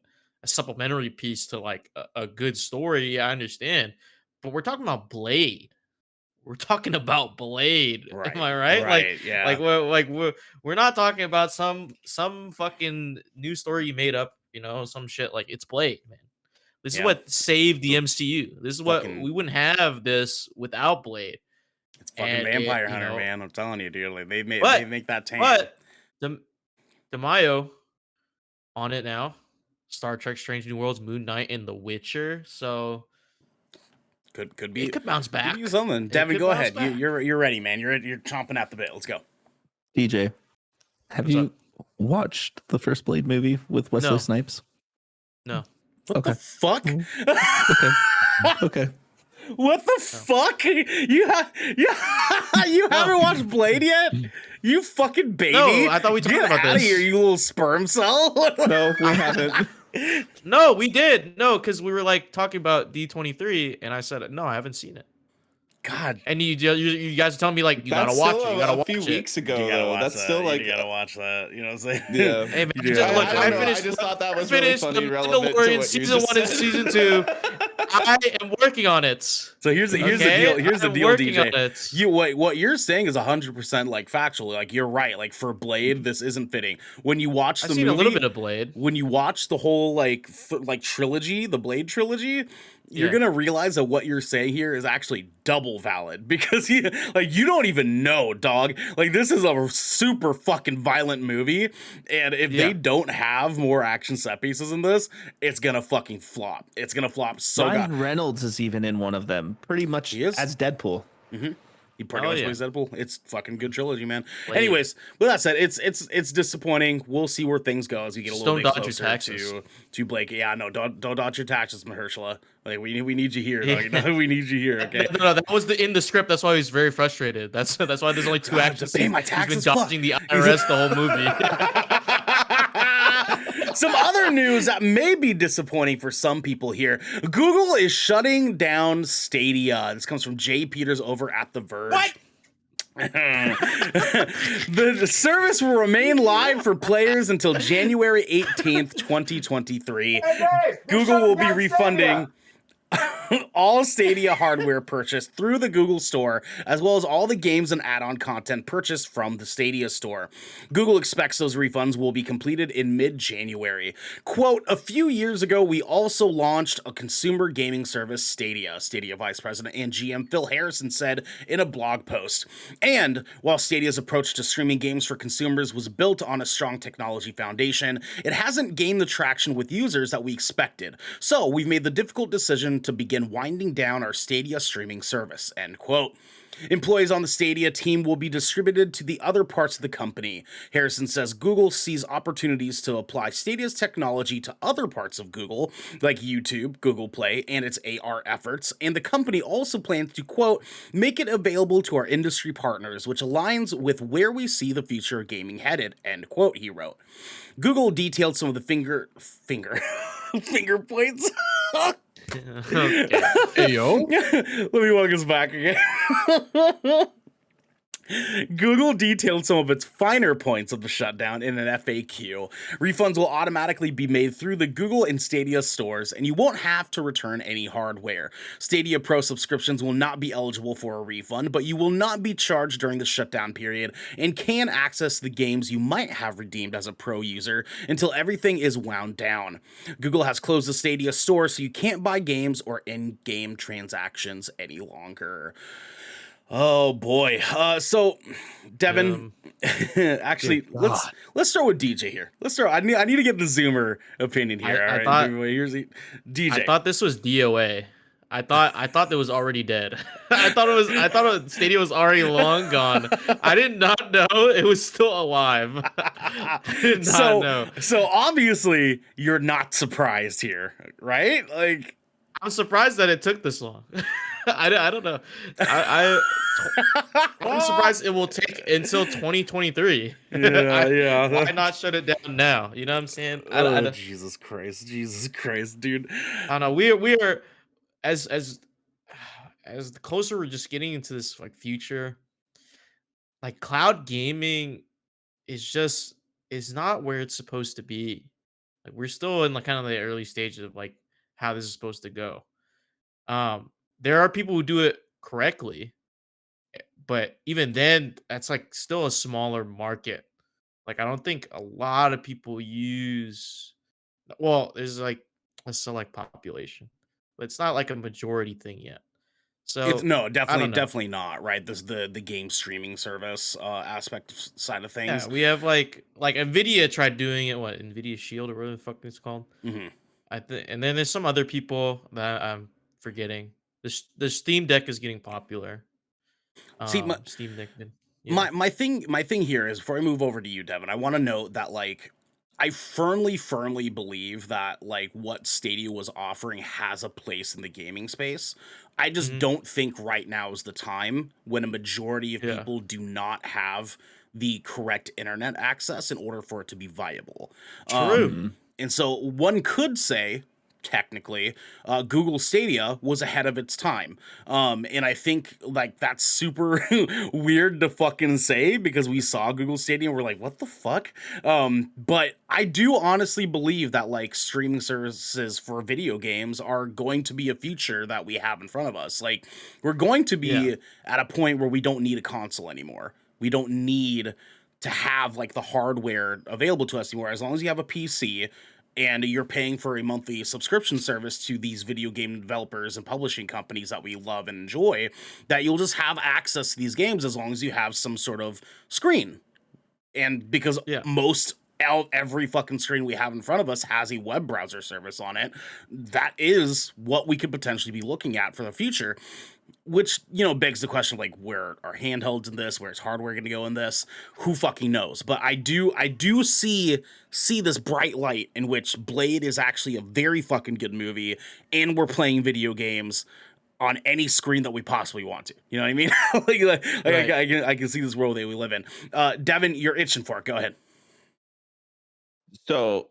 supplementary piece to like a good story. I understand, but we're talking about Blade. We're talking about Blade. Right. Am I right? Right, yeah. Like we're not talking about some fucking new story you made up. Some shit. Like, it's Blade, man. This is Yeah. what saved the MCU. This is what Fucking- we wouldn't have this without Blade. It's fucking And Vampire it, Hunter, man. I'm telling you, dude. Like, they make that tame. But DeMaio on it now. Star Trek: Strange New Worlds, Moon Knight, and The Witcher. So could be it could bounce back. Could be something. Devin, could go bounce ahead. back. You're ready, man. You're chomping at the bit. Let's go. DJ, have What's you up? watched the first Blade movie with Wesley No. Snipes? No. What the Okay. fuck? Okay. What the fuck? You haven't watched Blade yet? You fucking baby. No, I thought we talked Get about outta this. here, you little sperm cell. No, we haven't. No, we did. No, because we were like talking about D23, and I said no, I haven't seen it. God. And you guys are telling me like you gotta watch it. You gotta watch a few it. weeks ago. You gotta though. watch That's that. still like you gotta watch that. You know what I'm saying? Yeah. Hey man, You do just, have look, to I I don't know, finished. I just thought that I was really finished funny, the relevant to Mandalorian what you season just 1 and said. season 2. I am working on it. So here's the Okay? deal. Here's the I'm deal, working on DJ. it. What you're saying is 100% like factual. Like, you're right. Like, for Blade, this isn't fitting. When you watch I've the seen movie, a little bit of Blade. when you watch the whole like trilogy, the Blade trilogy, you're Yeah. gonna realize that what you're saying here is actually double valid, because you don't even know, dog. Like, this is a super fucking violent movie, and if they Yeah. don't have more action set pieces in this, it's gonna fucking flop. It's gonna flop so bad. Ryan Reynolds is even in one of them, pretty much He is? as Deadpool. He pretty Oh, much yeah. plays Deadpool. It's fucking good trilogy, man. Blade. Anyways, with that said, it's disappointing. We'll see where things go as we get a Just little don't bit dodge your closer taxes. to Blake. Yeah, no, don't dodge your taxes, Mahershala. Like, we need you here. Dog. We need you here. Okay. No, that was in the script. That's why he's very frustrated. That's why there's only 2 God, I have actions. to pay my He's taxes, been fuck. dodging the IRS the whole movie. Some other news that may be disappointing for some people here. Google is shutting down Stadia. This comes from Jay Peters over at The Verge. What? The service will remain live for players until January 18th, 2023. Google will be refunding all Stadia hardware purchased through the Google Store, as well as all the games and add-on content purchased from the Stadia Store. Google expects those refunds will be completed in mid-January. Quote, a few years ago, we also launched a consumer gaming service, Stadia. Stadia Vice President and GM Phil Harrison said in a blog post. And while Stadia's approach to streaming games for consumers was built on a strong technology foundation, it hasn't gained the traction with users that we expected. So we've made the difficult decision to begin winding down our Stadia streaming service, end quote. Employees on the Stadia team will be distributed to the other parts of the company. Harrison says Google sees opportunities to apply Stadia's technology to other parts of Google, like YouTube, Google Play, and its AR efforts, and the company also plans to, quote, make it available to our industry partners, which aligns with where we see the future of gaming headed, end quote, he wrote. Google detailed some of the finger points. Okay. Hey, yo. Let me walk us back again. Google detailed some of its finer points of the shutdown in an FAQ. Refunds will automatically be made through the Google and Stadia stores, and you won't have to return any hardware. Stadia Pro subscriptions will not be eligible for a refund, but you will not be charged during the shutdown period and can access the games you might have redeemed as a Pro user until everything is wound down. Google has closed the Stadia store, so you can't buy games or in-game transactions any longer. Oh boy. So Devin, Um, actually, let's start with DJ here. Let's start. I need to get the Zoomer opinion here. I All right, thought here's DJ. I thought this was DOA. I thought it was already dead. Stadia was already long gone. I did not know it was still alive. I did not know. So obviously you're not surprised here, right? Like I'm surprised that it took this long. I don't know. I'm surprised it will take until 2023. yeah. Why not shut it down now? You know what I'm saying? Jesus Christ, dude. I don't know. We are as the closer we're just getting into this like future, like cloud gaming is not where it's supposed to be. Like we're still in like kind of the early stages of like how this is supposed to go. Um, there are people who do it correctly, but even then, that's like still a smaller market. Like I don't think a lot of people use. Well, there's like a select population, but it's not like a majority thing yet. It's So no, I don't know. definitely not, right? This the game streaming service side of Yeah, things. we have like Nvidia tried doing it. What Nvidia Shield or whatever the fuck it's called. Mhm. I think, and then there's some other people that I'm forgetting. The Steam Deck is getting popular. See, Steam Deck did. Yeah. my thing here is before I move over to you, Devin, I want to note that like I firmly believe that like what Stadia was offering has a place in the gaming space. I just Mhm. don't think right now is the time when a majority of Yeah. people do not have the correct internet access in order for it to be viable. True. And so one could say, technically, Google Stadia was ahead of its time. And I think like that's super weird to fucking say because we saw Google Stadia and we're like, what the fuck? But I do honestly believe that like streaming services for video games are going to be a future that we have in front of us. Like we're going to be Yeah. at a point where we don't need a console anymore. We don't need to have like the hardware available to us anymore. As long as you have a PC and you're paying for a monthly subscription service to these video game developers and publishing companies that we love and enjoy, that you'll just have access to these games as long as you have some sort of screen. And because Yeah. every fucking screen we have in front of us has a web browser service on it, that is what we could potentially be looking at for the future. Which, you know, begs the question, like, where are handhelds in this? Where's hardware going to go in this? Who fucking knows? But I do see this bright light in which Blade is actually a very fucking good movie, and we're playing video games on any screen that we possibly want to. You know what I mean? Right. I can see this world that we live in. Devin, you're itching for it. Go ahead. So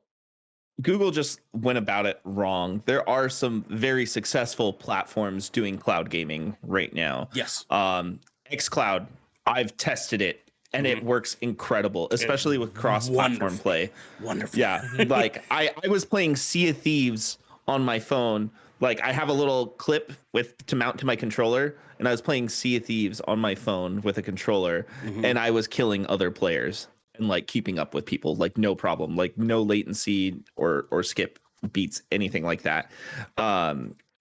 Google just went about it wrong. There are some very successful platforms doing cloud gaming right now. Yes. xCloud, I've tested it and it works incredible, especially with cross-platform Wonderful. play. Wonderful. Yeah, like I was playing Sea of Thieves on my phone. Like I have a little clip to mount to my controller, and I was playing Sea of Thieves on my phone with a controller, and I was killing other players and like keeping up with people, like no problem, like no latency or skip beats, anything like that.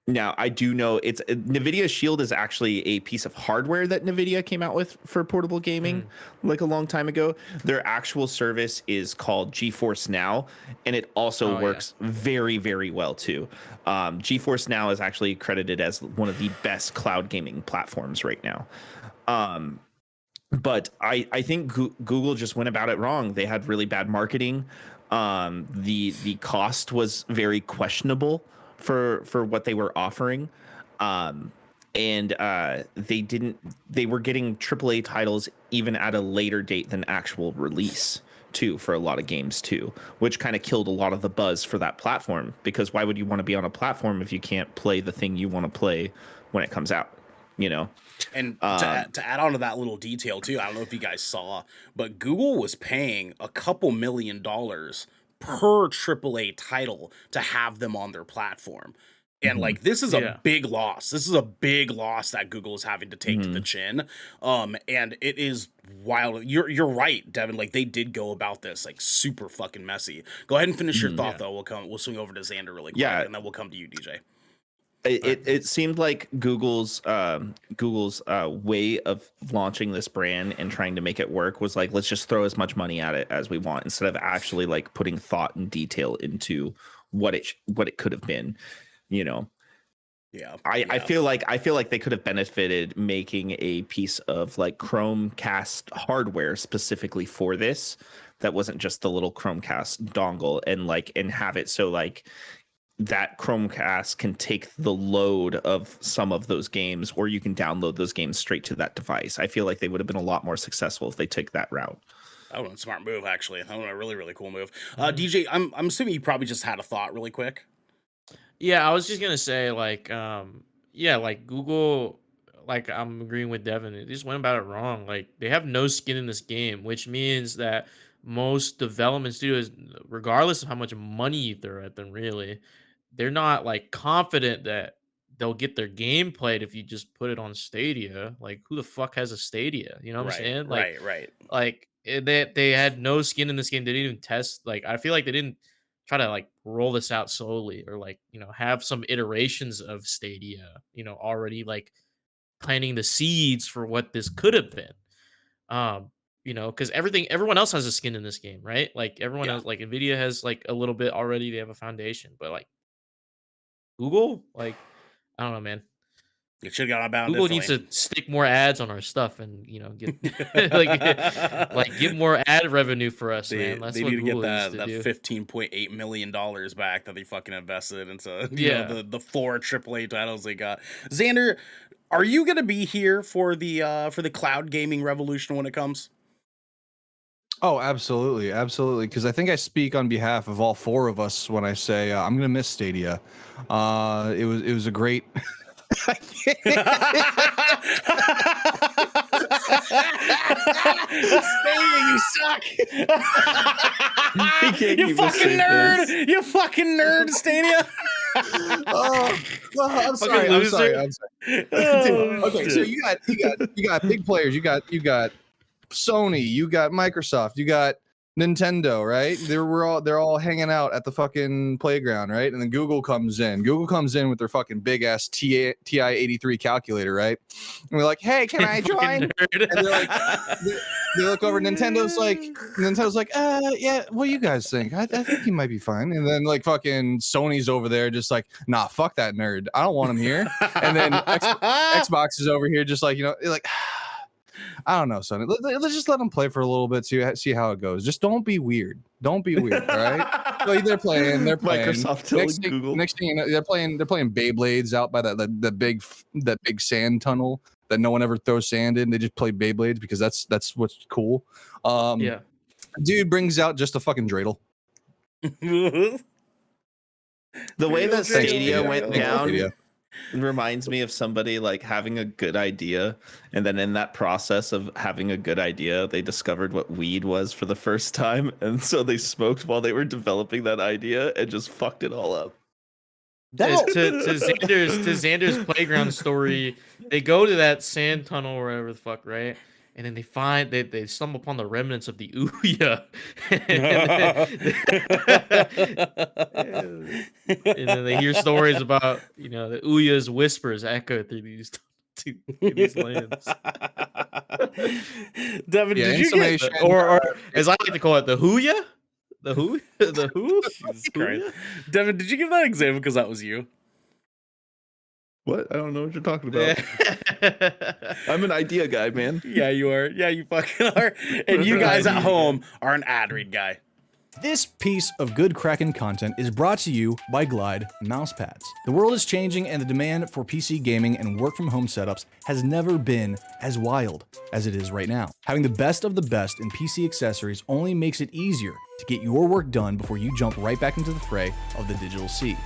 Now I do know it's NVIDIA Shield is actually a piece of hardware that NVIDIA came out with for portable gaming like a long time ago. Their actual service is called GeForce Now, and it also works very, very well too. GeForce Now is actually credited as one of the best cloud gaming platforms right now. But I think Google just went about it wrong. They had really bad marketing. The cost was very questionable for what they were offering. They were getting AAA titles even at a later date than actual release too, for a lot of games too, which kind of killed a lot of the buzz for that platform, because why would you want to be on a platform if you can't play the thing you want to play when it comes out, you know? And to add on to that little detail too, I don't know if you guys saw, but Google was paying a couple $1 million per AAA title to have them on their platform. And like this is a big loss. This is a big loss that Google is having to take to the chin. And it is wild. You're right, Devin. Like they did go about this like super fucking messy. Go ahead and finish your thought though. We'll swing over to Xander really quick, and then we'll come to you, DJ. It seemed like Google's way of launching this brand and trying to make it work was like, let's just throw as much money at it as we want, instead of actually like putting thought and detail into what it could have been, you know. Yeah. I feel like they could have benefited making a piece of like Chromecast hardware specifically for this that wasn't just the little Chromecast dongle, and have it so like that Chromecast can take the load of some of those games, or you can download those games straight to that device. I feel like they would have been a lot more successful if they took that route. That was a smart move, actually. That was a really, really cool move. DJ, I'm assuming you probably just had a thought really quick. Yeah, I was just gonna say like, yeah, like Google, like I'm agreeing with Devin. They just went about it wrong. Like they have no skin in this game, which means that most development studios, regardless of how much money they're at them, really, they're not like confident that they'll get their game played if you just put it on Stadia. Like who the fuck has a Stadia? You know what I'm saying? Like they had no skin in this game. They didn't even test. Like I feel like they didn't try to like roll this out slowly, or like, you know, have some iterations of Stadia, you know, already like planting the seeds for what this could have been. You know, because everyone else has a skin in this game, right? Like everyone else, like Nvidia has like a little bit already. They have a foundation, but like Google, like I don't know, man. It should have got outbound. Google needs to stick more ads on our stuff, and you know, get like get more ad revenue for us, man. That's they what need Google to needs get to that do. $15.8 million back that they fucking invested into you know, the 4 AAA titles they got. Xander, are you gonna be here for the cloud gaming revolution when it comes? Oh, absolutely, absolutely. Because I think I speak on behalf of all 4 of us when I say I'm gonna miss Stadia. It was a great. Stadia, you suck. You fucking nerd. You fucking nerd, Stadia. I'm sorry. I'm sorry. Oh, okay, so you got big players. You got Sony, you got Microsoft, you got Nintendo, right? They're all hanging out at the fucking playground, right? And then Google comes in. Google comes in with their fucking big ass TI 83 calculator, right? And we're like, hey, can I join? And they're like, they look over. Nintendow's like, yeah. What do you guys think? I think he might be fine. And then like fucking Sony's over there, just like, nah, fuck that nerd. I don't want him here. And then Xbox is over here, just like, you know, like. I don't know, son. Let's just let them play for a little bit, see how it goes. Just don't be weird. Don't be weird, all right? Like they're playing. Microsoft telling Google. Next thing you know, they're playing Beyblades out by that big sand tunnel that no one ever throws sand in. They just play Beyblades because that's what's cool. Yeah. Dude brings out just a fucking dreidel. The way that Stadia went down reminds me of somebody like having a good idea, and then in that process of having a good idea, they discovered what weed was for the first time, and so they smoked while they were developing that idea and just fucked it all up. To Xander's playground story, they go to that sand tunnel or whatever the fuck, right? And then they stumble upon the remnants of the Ouya. And then they hear stories about, you know, the Ouya's whispers echo through these lands. Devin, Yeah, did you get or as I like to call it, the Ouya? The who? Jesus Christ. Devin, did you give that example because that was you? What? I don't know what you're talking about. I'm an idea guy, man. Yeah, you are. Yeah, you fucking are. And you guys at home are an ad read guy. This piece of good Kraken content is brought to you by Glide mousepads. The world is changing, and the demand for PC gaming and work from home setups has never been as wild as it is right now. Having the best of the best in PC accessories only makes it easier to get your work done before you jump right back into the fray of the digital sea.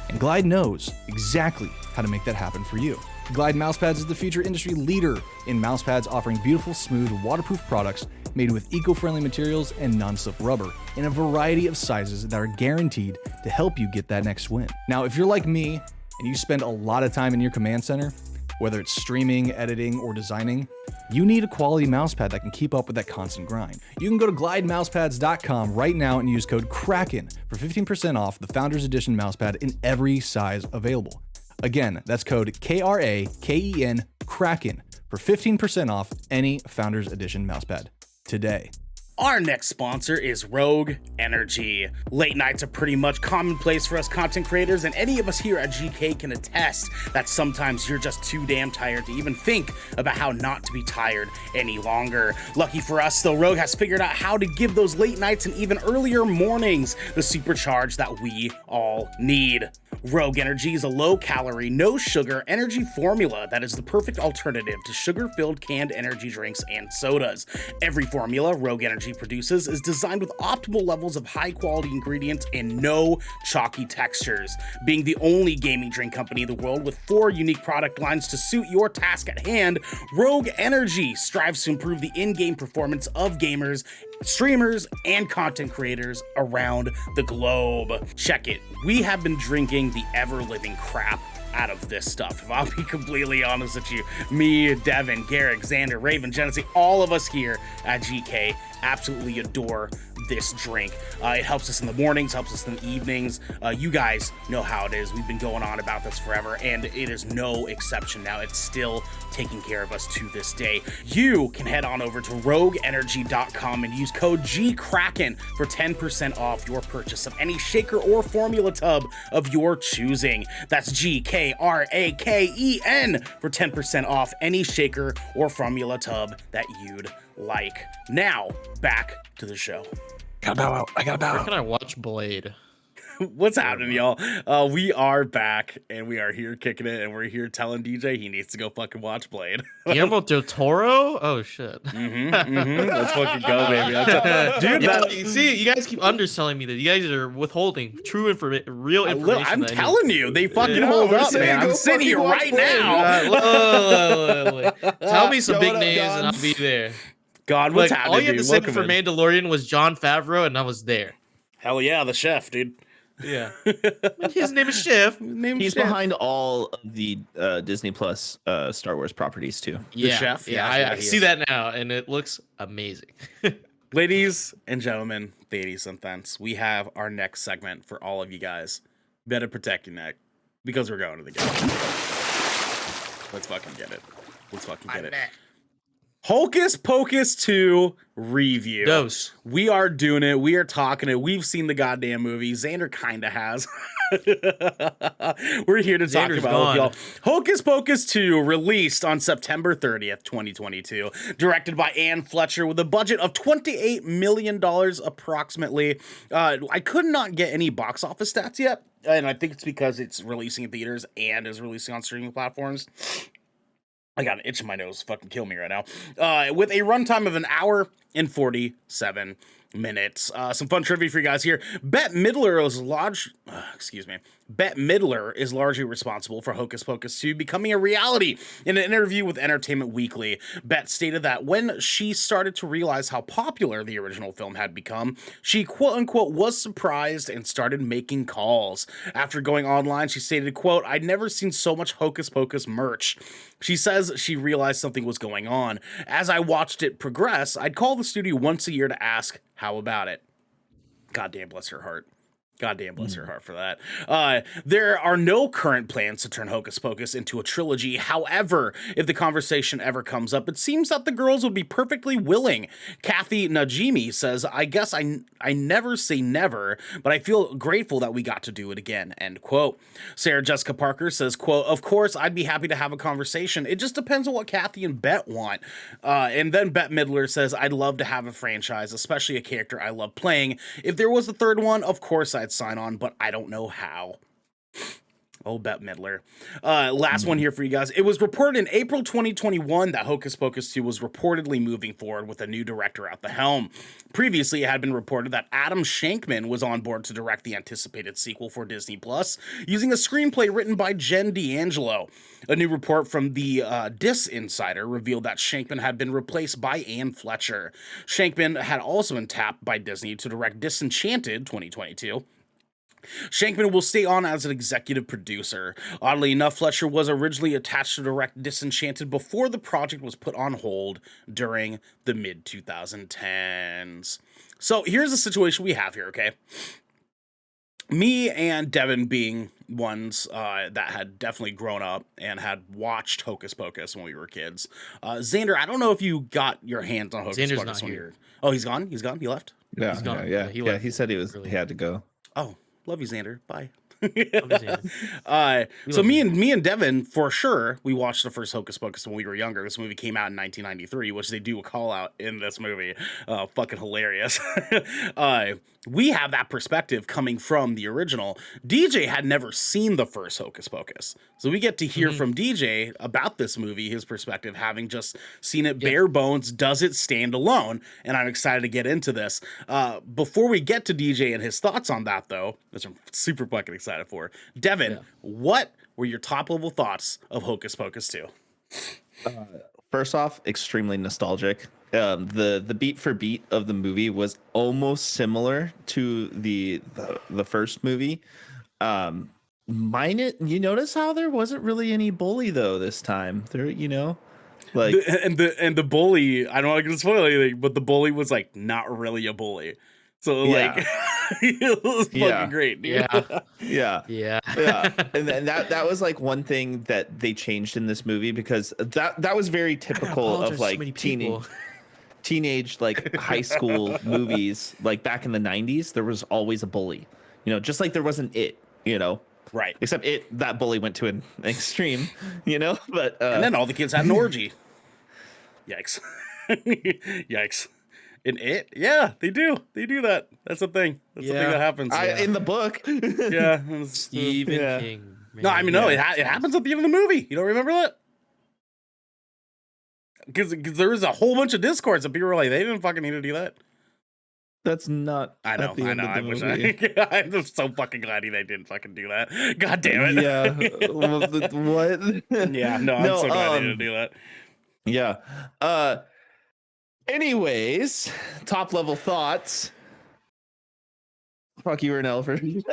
And Glide knows exactly how to make that happen for you. Glide Mousepads is the future industry leader in mousepads, offering beautiful, smooth, waterproof products made with eco-friendly materials and non-slip rubber in a variety of sizes that are guaranteed to help you get that next win. Now, if you're like me and you spend a lot of time in your command center, whether it's streaming, editing, or designing, you need a quality mousepad that can keep up with that constant grind. You can go to glidemousepads.com right now and use code KRAKEN for 15% off the Founders Edition mousepad in every size available. Again, that's code KRAKEN Kraken for 15% off any Founders Edition mousepad today. Our next sponsor is Rogue Energy. Late nights are pretty much commonplace for us content creators, and any of us here at GK can attest that sometimes you're just too damn tired to even think about how not to be tired any longer. Lucky for us, though, Rogue has figured out how to give those late nights and even earlier mornings the supercharge that we all need. Rogue Energy is a low-calorie, no-sugar energy formula that is the perfect alternative to sugar-filled canned energy drinks and sodas. Every formula Rogue Energy produces is designed with optimal levels of high-quality ingredients and no chalky textures. Being the only gaming drink company in the world with 4 unique product lines to suit your task at hand, Rogue Energy strives to improve the in-game performance of gamers, streamers, and content creators around the globe. Check it. We have been drinking the ever-living crap out of this stuff. If I'll be completely honest with you, me, Devin, Garrick, Xander, Raven, Genesee, all of us here at GK absolutely adore this drink. It helps us in the mornings, helps us in the evenings. You guys know how it is. We've been going on about this forever, and it is no exception now. It's still taking care of us to this day. You can head on over to rogueenergy.com and use code GKRAKEN for 10% off your purchase of any shaker or formula tub of your choosing. That's GKRAKEN for 10% off any shaker or formula tub that you'd like. Now, back to the show. I gotta bow Where out. can I watch Blade? What's happening, y'all? We are back, and we are here kicking it, and we're here telling DJ he needs to go fucking watch Blade. Guillermo del Toro? Oh shit. Let's fucking go, baby. Dude, Yeah, you see, you guys keep underselling me that you guys are withholding true information, real information. I'm that I need. telling you, they fucking Yeah, hold we're up, saying man. I'm go sitting here fucking watch right Blade. now. Tell me some Yo, big what up, names God? and I'll be there. God, what's Like, happening, all you had dude? to say Welcome for in. Mandalorian was Jon Favreau, and I was there. Hell yeah, the chef, dude. Yeah. His name is Chef. He's chef. behind all of the Disney Plus Star Wars properties too. Yeah, chef? Yeah, Yeah, I he see is. that now, and it looks amazing. Ladies and gentlemen, ladies and thents, we have our next segment for all of you guys. Better protect your neck, because we're going to the game. Let's fucking get it. Let's fucking get it. Hocus Pocus 2 review. Dose. We are doing it. We are talking it. We've seen the goddamn movie. Xander kinda has. We're here to talk Xander's about it with gone. y'all. Hocus Pocus 2 released on September 30th, 2022. Directed by Anne Fletcher with a budget of $28 million approximately. I could not get any box office stats yet. And I think it's because it's releasing in theaters and is releasing on streaming platforms. I got an itch in my nose. Fucking kill me right now. With a runtime of 1 hour and 47 minutes. Some fun trivia for you guys here. Bette Midler is largely responsible for Hocus Pocus 2 becoming a reality. In an interview with Entertainment Weekly, Bette stated that when she started to realize how popular the original film had become, she quote-unquote was surprised and started making calls. After going online, she stated, quote, "I'd never seen so much Hocus Pocus merch." She says she realized something was going on. As I watched it progress, I'd call the studio once a year to ask, how about it? Goddamn bless her heart. Goddamn bless her heart for that. There are no current plans to turn Hocus Pocus into a trilogy. However, if the conversation ever comes up, it seems that the girls would be perfectly willing. Kathy Najimy says, I guess I never say never, but I feel grateful that we got to do it again, end quote. Sarah Jessica Parker says, quote, of course, I'd be happy to have a conversation. It just depends on what Kathy and Bette want. And then Bette Midler says, I'd love to have a franchise, especially a character I love playing. If there was a third one, of course I'd sign on, but I don't know how. Oh, Bette Midler. Last one here for you guys. It was reported in April 2021 that Hocus Pocus 2 was reportedly moving forward with a new director at the helm. Previously, it had been reported that Adam Shankman was on board to direct the anticipated sequel for Disney Plus, using a screenplay written by Jen D'Angelo. A new report from the Dis Insider revealed that Shankman had been replaced by Anne Fletcher. Shankman had also been tapped by Disney to direct Disenchanted 2022. Shankman will stay on as an executive producer. Oddly enough, Fletcher was originally attached to direct Disenchanted before the project was put on hold during the mid-2010s. So here's the situation we have here, okay? Me and Devin being ones that had definitely grown up and had watched Hocus Pocus when we were kids. Xander, I don't know if you got your hands on Hocus Xander's Pocus not when you here. were. Oh, he's gone. He's gone. He left. Yeah, He's gone. yeah. He Yeah, left he said he early. had to go. Oh, love you, Xander. Bye. Love you, Xander. We So love me and Devin, for sure, we watched the first Hocus Pocus when we were younger. This movie came out in 1993, which they do a call out in this movie. Fucking hilarious. We have that perspective coming from the original. DJ had never seen the first Hocus Pocus, so we get to hear from DJ about this movie, his perspective, having just seen it bare bones. Does it stand alone? And I'm excited to get into this. Before we get to DJ and his thoughts on that, though, which I'm super fucking excited for, Devin, what were your top level thoughts of Hocus Pocus 2? First off, extremely nostalgic. The beat for beat of the movie was almost similar to the first movie. You notice how there wasn't really any bully though this time. There, like The bully, I don't want to spoil anything, but the bully was like not really a bully. So like it was fucking great, dude. yeah. And then that was like one thing that they changed in this movie, because that was very typical of like teenage like high school movies. Like back in the 90s, there was always a bully, just like there wasn't Right. Except that bully went to an extreme, but And then all the kids had an orgy. Yikes. Yikes. In it? Yeah, they do. They do that. That's the thing. That's the thing that happens. in the book. Yeah. Stephen King. Man. No, I mean, no, it happens at the end of the movie. You don't remember that? Because there was a whole bunch of discords that people were like, they didn't fucking need to do that. That's not. I know. at the end of the I wish movie. I'm just so fucking glad they didn't fucking do that. God damn it. Yeah. What? Yeah, no, I'm so glad they didn't do that. Yeah. Anyways, top level thoughts. Fuck, you were an elephant.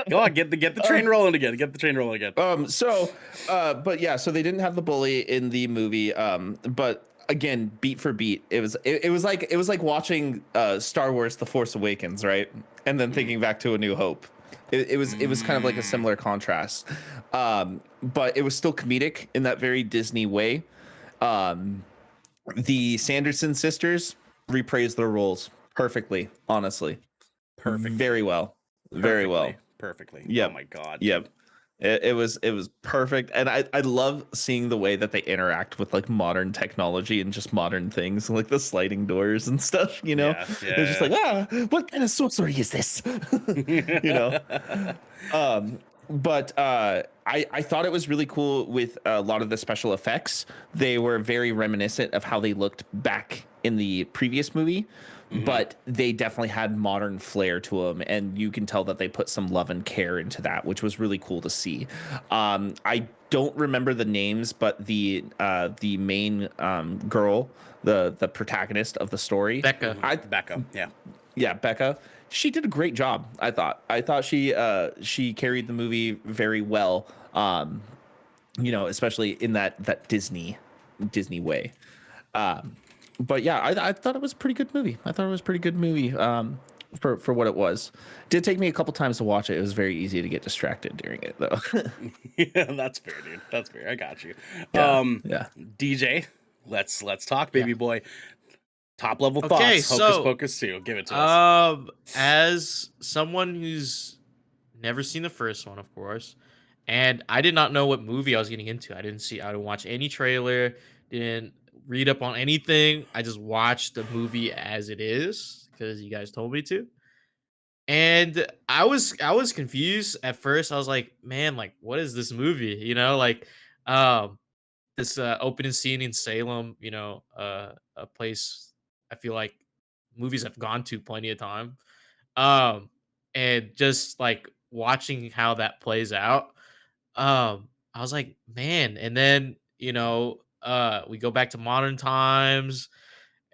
Go on, get the train rolling again. Get the train rolling again. But yeah, so they didn't have the bully in the movie. But again, beat for beat, it was like watching Star Wars: The Force Awakens, right? And then thinking back to A New Hope. It was kind of like a similar contrast. But it was still comedic in that very Disney way. The Sanderson sisters reprised their roles perfectly, honestly. Perfect. Very well. Very well. Perfectly. Yep. Oh my god. Yep. It was perfect. And I love seeing the way that they interact with like modern technology and just modern things, like the sliding doors and stuff, Yeah, It's just like, what kind of sorcery is this? But I thought it was really cool with a lot of the special effects. They were very reminiscent of how they looked back in the previous movie, but they definitely had modern flair to them, and you can tell that they put some love and care into that, which was really cool to see. I don't remember the names, but the main girl, the protagonist of the story, Becca. Becca. Yeah, Becca. She did a great job. I thought she carried the movie very well. Especially in that Disney way. But yeah, I thought it was a pretty good movie. For what it was. Did take me a couple times to watch it. It was very easy to get distracted during it though. Yeah, that's fair, dude. That's fair. I got you. Yeah. DJ, let's talk, baby boy. Top level Okay, thoughts. Hocus Pocus 2. Give it to us. As someone who's never seen the first one, of course, and I did not know what movie I was getting into. I didn't watch any trailer, didn't read up on anything. I just watched the movie as it is because you guys told me to. And I was confused at first. I was like, man, like, what is this movie? This opening scene in Salem, a place I feel like movies have gone to plenty of time. And just like watching how that plays out, I was like, man. And then, we go back to modern times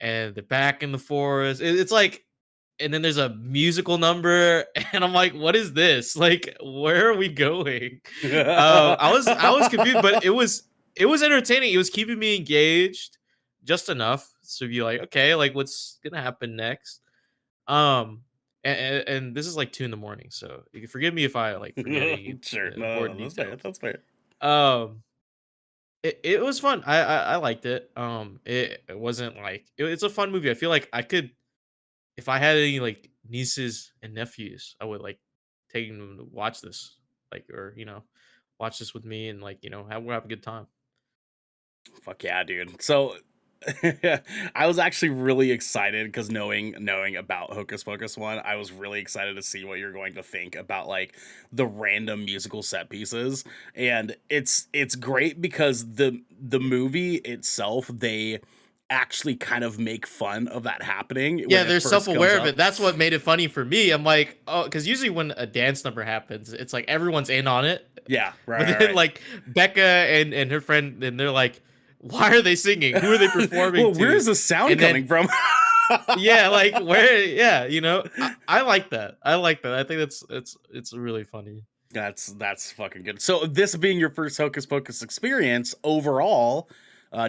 and they're back in the forest. It's like, and then there's a musical number, and I'm like, what is this? Like, where are we going? I was confused, but it was entertaining. It was keeping me engaged just enough to be like, okay, like what's gonna happen next? And and this is like 2 a.m, so you can forgive me if I like forget any Sure. important That's fair. details. That's fair. Um, it was fun. I liked it. It wasn't like it's a fun movie. I feel like I could, if I had any like nieces and nephews, I would like taking them to watch this, like, or watch this with me, and like we'll have a good time. Fuck yeah, dude. So I was actually really excited because knowing about Hocus Pocus 1, I was really excited to see what you're going to think about like the random musical set pieces. And it's great because the movie itself, they actually kind of make fun of that happening. Yeah, when it they're first comes self-aware of up. it. That's what made it funny for me. I'm like, oh, because usually when a dance number happens, it's like everyone's in on it. Yeah, right. But then right. like Becca and her friend, and they're like, why are they singing? Who are they performing well, to? where is the sound And then- coming from? Yeah, like where? Yeah, I like that. I like that. I think it's really funny. That's fucking good. So this being your first Hocus Pocus experience overall,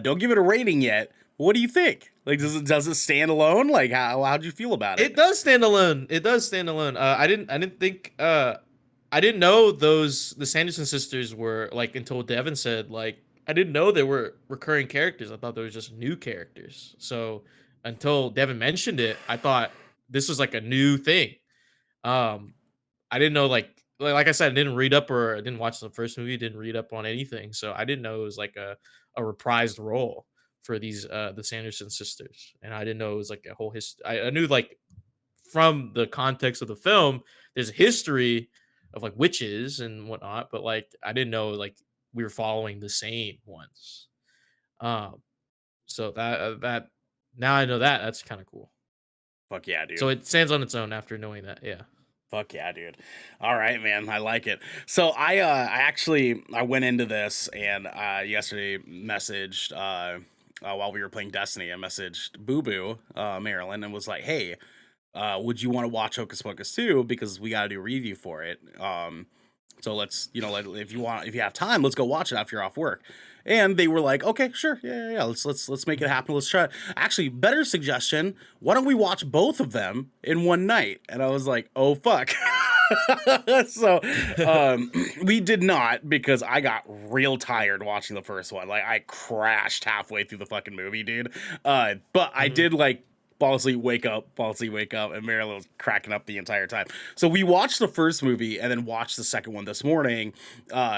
don't give it a rating yet. What do you think? Like, does it stand alone? Like, how'd you feel about it? It does stand alone. It does stand alone. I didn't think I didn't know the Sanderson sisters were like, until Devin said, like, I didn't know they were recurring characters. I thought they were just new characters. So until Devin mentioned it, I thought this was like a new thing. I didn't know, like I said, I didn't read up, or I didn't watch the first movie, didn't read up on anything. So I didn't know it was like a reprised role for these the Sanderson sisters. And I didn't know it was like a whole history. I knew like from the context of the film, there's a history of like witches and whatnot, but like I didn't know like we were following the same ones. So that now I know that's kind of cool. Fuck yeah, dude. So it stands on its own after knowing that. Yeah. Fuck yeah, dude. All right, man. I like it. So I actually went into this and yesterday messaged while we were playing Destiny, I messaged Boo Boo, Marilyn, and was like, hey, would you want to watch Hocus Pocus 2? Because we got to do a review for it. So let's, if you have time, let's go watch it after you're off work. And they were like, okay, sure. Yeah. Let's make it happen. Let's try it. Actually, better suggestion. Why don't we watch both of them in one night? And I was like, oh, fuck. So we did not, because I got real tired watching the first one. Like, I crashed halfway through the fucking movie, dude. But I did like fall asleep, wake up, and Marilyn was cracking up the entire time. So we watched the first movie and then watched the second one this morning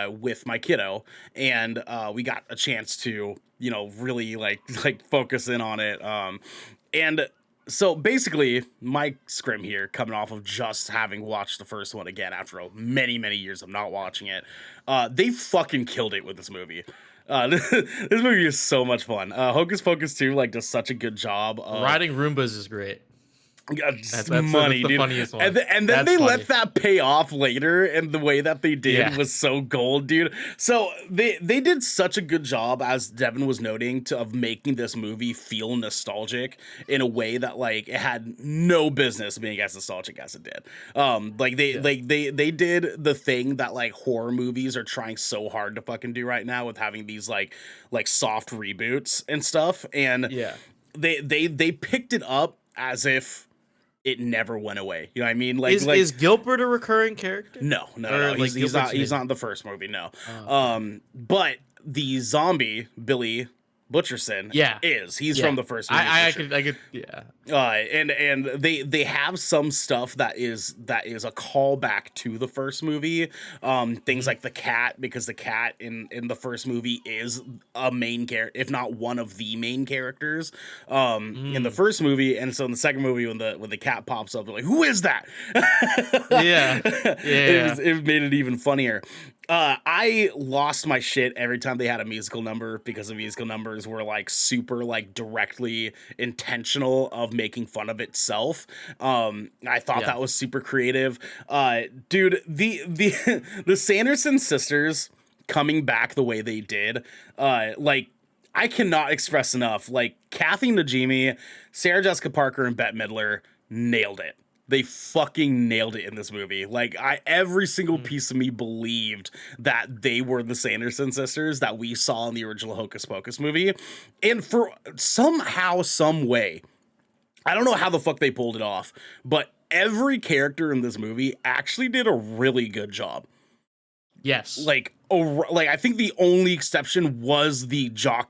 with my kiddo, and we got a chance to, really like focus in on it. And so basically, my scrim here, coming off of just having watched the first one again after many, many years of not watching it, they fucking killed it with this movie. This movie is so much fun. Hocus Pocus 2 does such a good job. Riding Roombas is great. That's money, the dude. Funniest one. And then That's they funny. let that pay off later, and the way that they did was so gold, dude. So they did such a good job, as Devin was noting, of making this movie feel nostalgic in a way that it had no business being as nostalgic as it did. They did the thing that horror movies are trying so hard to fucking do right now, with having these like soft reboots and stuff, and they picked it up as if it never went away. You know what I mean? Is Gilbert a recurring character? No. Or, He's not in the first movie. No. But the zombie Billy Butcherson he's from the first movie. I could and they have some stuff that is a callback to the first movie. Things like the cat, because the cat in the first movie is a main character, if not one of the main characters in the first movie. And so in the second movie, when the cat pops up, they're like, who is that? It made it even funnier. I lost my shit every time they had a musical number, because the musical numbers were super directly intentional of making fun of itself. I thought that was super creative. Dude, the Sanderson sisters coming back the way they did, I cannot express enough. Kathy Najimy, Sarah Jessica Parker, and Bette Midler nailed it. They fucking nailed it in this movie. Every single piece of me believed that they were the Sanderson sisters that we saw in the original Hocus Pocus movie. And for somehow, some way, I don't know how the fuck they pulled it off, but every character in this movie actually did a really good job. Yes. Like I think the only exception was the jock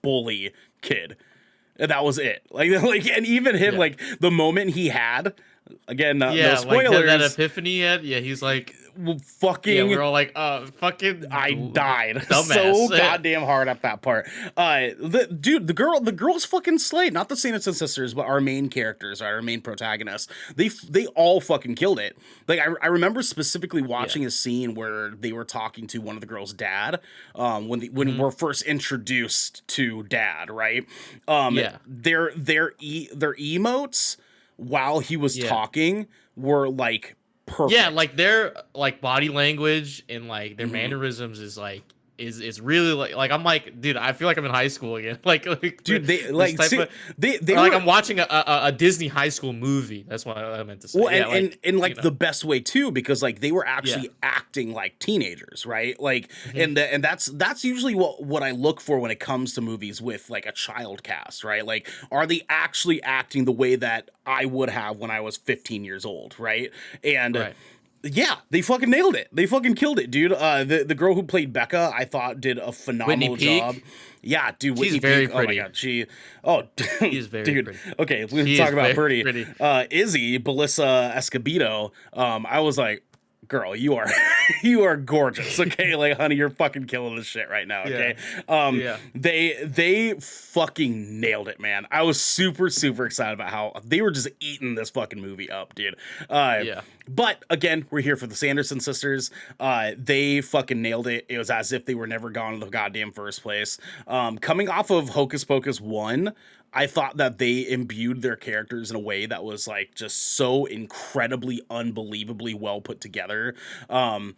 bully kid. And that was it. Like, and even him, like the moment he had, again, no spoilers. Like that epiphany he had. Yeah, he's like, fucking. Yeah, we were all like, fucking. I died dumbass. so goddamn hard at that part. The girl's fucking slayed. Not the Sanderson sisters, but our main characters, our main protagonists. They all fucking killed it. Like I remember specifically watching a scene where they were talking to one of the girls' dad. When we're first introduced to dad, right? Their emotes while he was talking were like perfect. Yeah, like their like body language and like their mannerisms is really like I'm like, dude, I feel like I'm in high school again. Like dude, they like they were, like I'm watching a Disney high school movie. That's what I meant to say. Well, yeah, and like the best way too, because like they were actually acting like teenagers, right? Like, and that's usually what I look for when it comes to movies with like a child cast, right? Like, are they actually acting the way that I would have when I was 15 years old, right? And yeah, they fucking nailed it. They fucking killed it, dude. The girl who played Becca, I thought did a phenomenal job. Yeah, dude. She's very pretty. Oh my god, she's very dude. Pretty. Okay, let's talk about pretty. Izzy, Belissa Escobedo. I was like, girl, you are gorgeous. Okay, like honey, you're fucking killing this shit right now. Okay, they fucking nailed it, man. I was super excited about how they were just eating this fucking movie up, dude. But again, we're here for the Sanderson sisters. They fucking nailed it. It was as if they were never gone in the goddamn first place. Coming off of Hocus Pocus 1, I thought that they imbued their characters in a way that was like just so incredibly, unbelievably well put together. I'm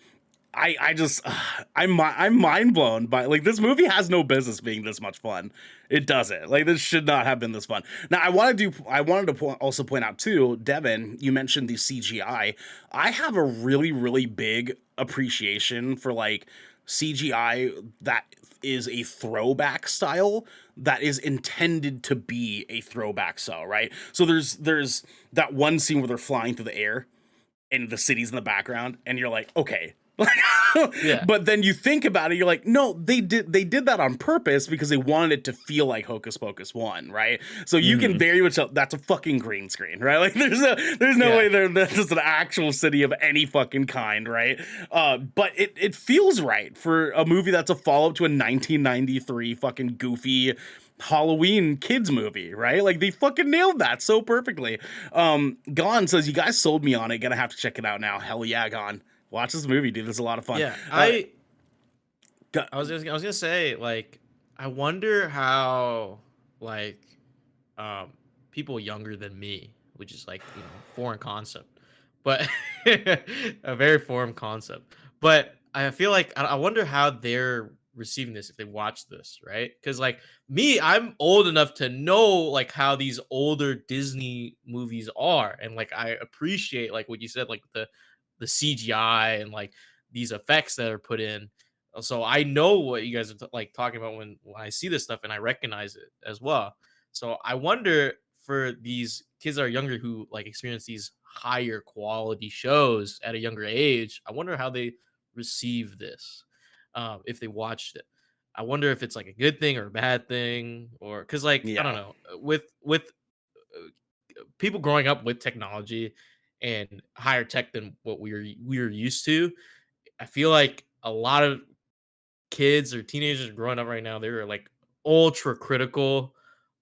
mind blown by like this movie has no business being this much fun. It doesn't. Like this should not have been this fun. Now I wanted to also point out too, Devin, you mentioned the CGI. I have a really big appreciation for like CGI that is a throwback style that is intended to be a throwback style, right? So there's that one scene where they're flying through the air and the city's in the background and you're like, okay. But then you think about it, you're like, no, they did that on purpose because they wanted it to feel like Hocus Pocus 1, right? So you can very much tell that's a fucking green screen, right? Like there's no way that's just an actual city of any fucking kind, right? But it feels right for a movie that's a follow-up to a 1993 fucking goofy Halloween kids movie, right? Like they fucking nailed that so perfectly. Gon says, you guys sold me on it, gonna have to check it out now. Hell yeah, Gon. Watch this movie, dude. This is a lot of fun. Yeah, I was gonna say, like, I wonder how, like, people younger than me, which is like, you know, foreign concept, but a very foreign concept. But I feel like I wonder how they're receiving this if they watch this, right? Because like me, I'm old enough to know like how these older Disney movies are, and like I appreciate like what you said, like the CGI and like these effects that are put in. So I know what you guys are like talking about when I see this stuff and I recognize it as well. So I wonder for these kids that are younger who like experience these higher quality shows at a younger age, I wonder how they receive this if they watched it. I wonder if it's like a good thing or a bad thing, or because like I don't know, with people growing up with technology and higher tech than what we were used to. I feel like a lot of kids or teenagers growing up right now, they're like ultra critical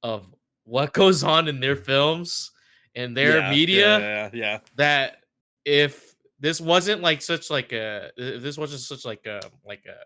of what goes on in their films and their media. That if this wasn't like such like a if this wasn't such like a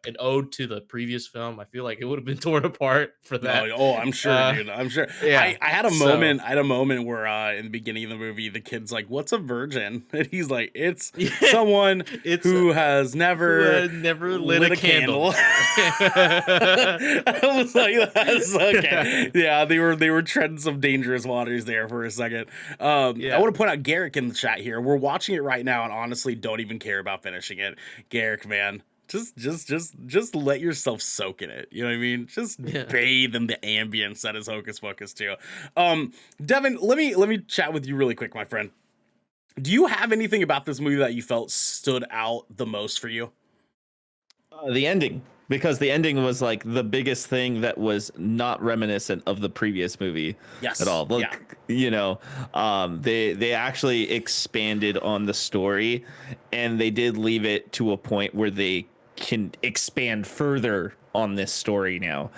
an ode to the previous film, I feel like it would have been torn apart for that. Oh, I'm sure, dude. I'm sure. I had a moment. I had a moment where in the beginning of the movie, the kid's like, "What's a virgin?" And he's like, "It's someone who has never lit a candle." I was like, "That's okay." Yeah, they were treading some dangerous waters there for a second. I want to point out Garrick in the chat here. We're watching it right now, and honestly, don't even care about finishing it. Garrick, man. Just let yourself soak in it. You know what I mean? Just bathe in the ambience that is Hocus Pocus 2. Devin, let me chat with you really quick, my friend. Do you have anything about this movie that you felt stood out the most for you? The ending, because the ending was like the biggest thing that was not reminiscent of the previous movie Yes. at all. Look, Yeah. you know, they actually expanded on the story, and they did leave it to a point where they can expand further on this story now.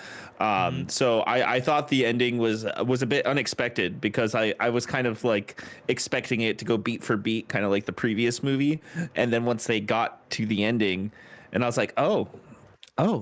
So I thought the ending was a bit unexpected, because I was kind of like expecting it to go beat for beat, kind of like the previous movie, and then once they got to the ending, and I was like, oh,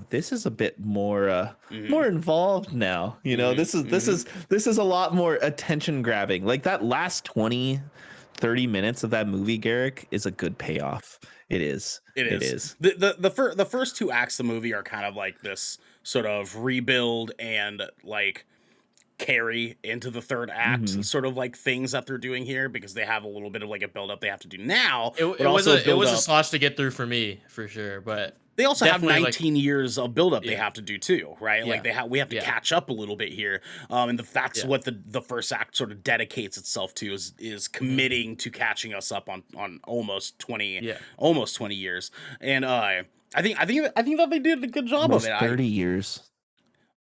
this is a bit more more involved now. You know, this is a lot more attention grabbing. Like that last 20-30 minutes of that movie, Garrick, is a good payoff. It is. It is. The first two acts of the movie are kind of like this sort of rebuild and like carry into the third act, sort of like things that they're doing here, because they have a little bit of like a build up they have to do now. It was a slot to get through for me for sure, but they also have definitely, 19 years of build up they have to do too, right? Yeah. Like we have to catch up a little bit here. And that's what the first act sort of dedicates itself to, is committing to catching us up on almost 20 years. And I think that they did a good job Almost of it. 30 years.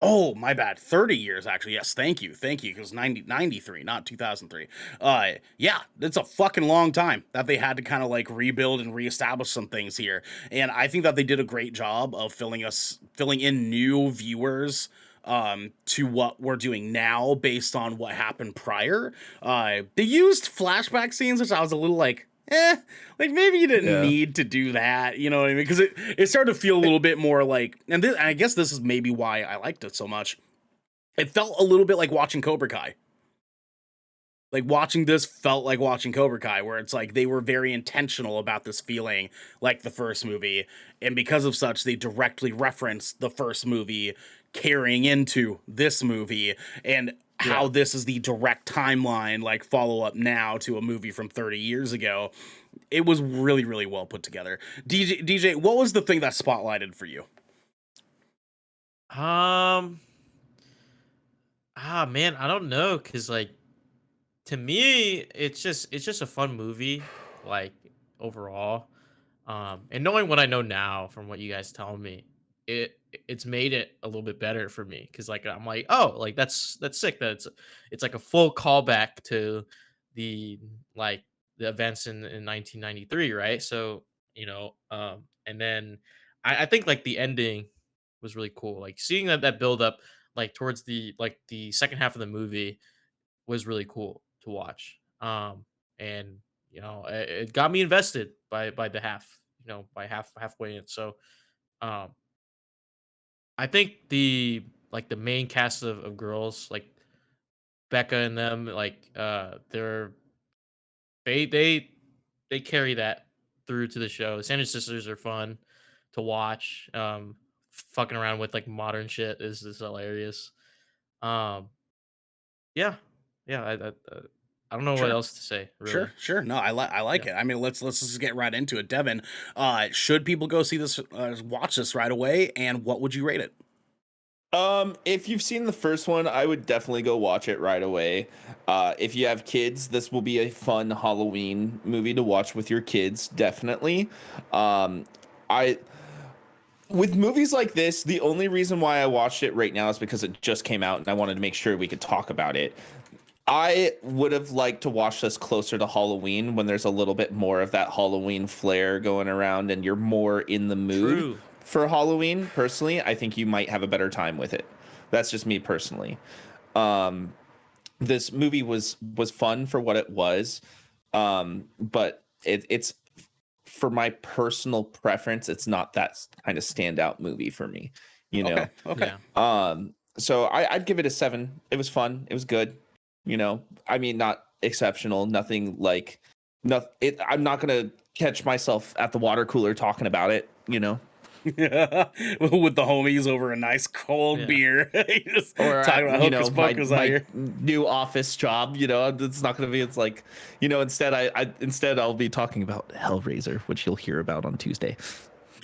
Oh, my bad. 30 years, actually. Yes, thank you. Because 93, not 2003. Yeah, it's a fucking long time that they had to kind of like rebuild and reestablish some things here. And I think that they did a great job of filling in new viewers to what we're doing now based on what happened prior. They used flashback scenes, which I was a little like, like maybe you didn't need to do that, you know what I mean? Because it started to feel a little bit more like, and I guess this is maybe why I liked it so much. It felt a little bit like watching Cobra Kai. Like watching this felt like watching Cobra Kai, where it's like they were very intentional about this feeling like the first movie, and because of such, they directly referenced the first movie carrying into this movie, and how this is the direct timeline, like follow up now to a movie from 30 years ago. It was really, really well put together. DJ, what was the thing that spotlighted for you? Man, I don't know, cause like to me, it's just a fun movie, like overall. And knowing what I know now from what you guys tell me, it's made it a little bit better for me, because like I'm like, oh, like that's sick that it's like a full callback to the like the events in 1993, right? So and then I think like the ending was really cool, like seeing that build up like towards the second half of the movie was really cool to watch. And it got me invested by the half, by halfway in. So um I think the main cast of girls, like Becca and them, like they carry that through to the show. The Sanderson Sisters are fun to watch. Fucking around with like modern shit is hilarious. Um, yeah, yeah. I don't know what else to say. Really. Sure. No, I like it. I mean, let's just get right into it. Devin, should people go see this, watch this right away, and what would you rate it? If you've seen the first one, I would definitely go watch it right away. If you have kids, this will be a fun Halloween movie to watch with your kids, definitely. With movies like this, the only reason why I watched it right now is because it just came out and I wanted to make sure we could talk about it. I would have liked to watch this closer to Halloween, when there's a little bit more of that Halloween flair going around and you're more in the mood for Halloween. Personally, I think you might have a better time with it. That's just me personally. This movie was fun for what it was, but it's for my personal preference, it's not that kind of standout movie for me. You know. Okay. Yeah. So I'd give it a 7. It was fun. It was good. I mean, not exceptional. Nothing like I'm not gonna catch myself at the water cooler talking about it. With the homies over a nice cold beer. Or talking about Hocus Pocus out here. New office job. It's not gonna be. It's like instead I'll be talking about Hellraiser, which you'll hear about on Tuesday.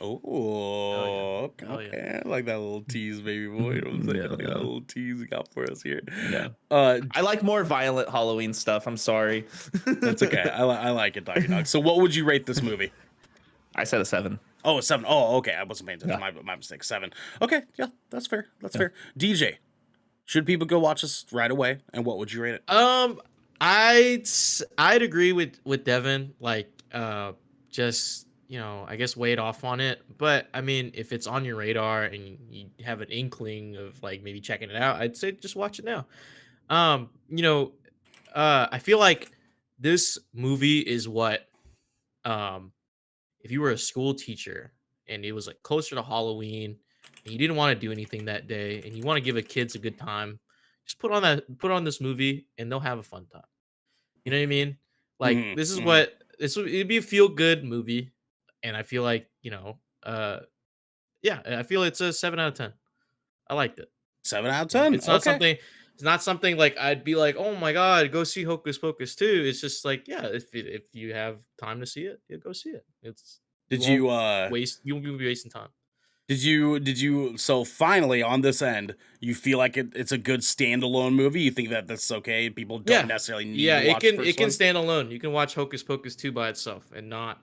Oh, Hell yeah. okay. I like that little tease, baby boy. You know what I'm saying? Yeah. I like that little tease you got for us here. Yeah. Uh, I like more violent Halloween stuff. I'm sorry. that's okay. I like it, Doggy Dog. So, what would you rate this movie? I said a 7. Oh, a 7. Oh, okay. I wasn't paying attention. Yeah. My mistake. 7. Okay. Yeah, that's fair. That's fair. DJ, should people go watch this right away? And what would you rate it? I'd agree with Devin. Like, just I guess wait off on it. But I mean, if it's on your radar and you have an inkling of like maybe checking it out, I'd say just watch it now. I feel like this movie is what, if you were a school teacher and it was like closer to Halloween and you didn't want to do anything that day and you want to give the kids a good time, just put on this movie and they'll have a fun time. You know what I mean? Like this is what it'd be a feel good movie, and I feel like yeah, I feel it's a 7 out of 10. I liked it. 7 out of 10. It's not Okay. something. It's not something like I'd be like, oh my god, go see Hocus Pocus 2. It's just like, yeah, if you have time to see it, yeah, go see it. It's Did won't you won't be wasting time. did you so finally on this end, you feel like it's a good standalone movie? You think that that's okay? People don't necessarily need Yeah, to watch the first it can one? stand alone. You can watch Hocus Pocus 2 by itself and not,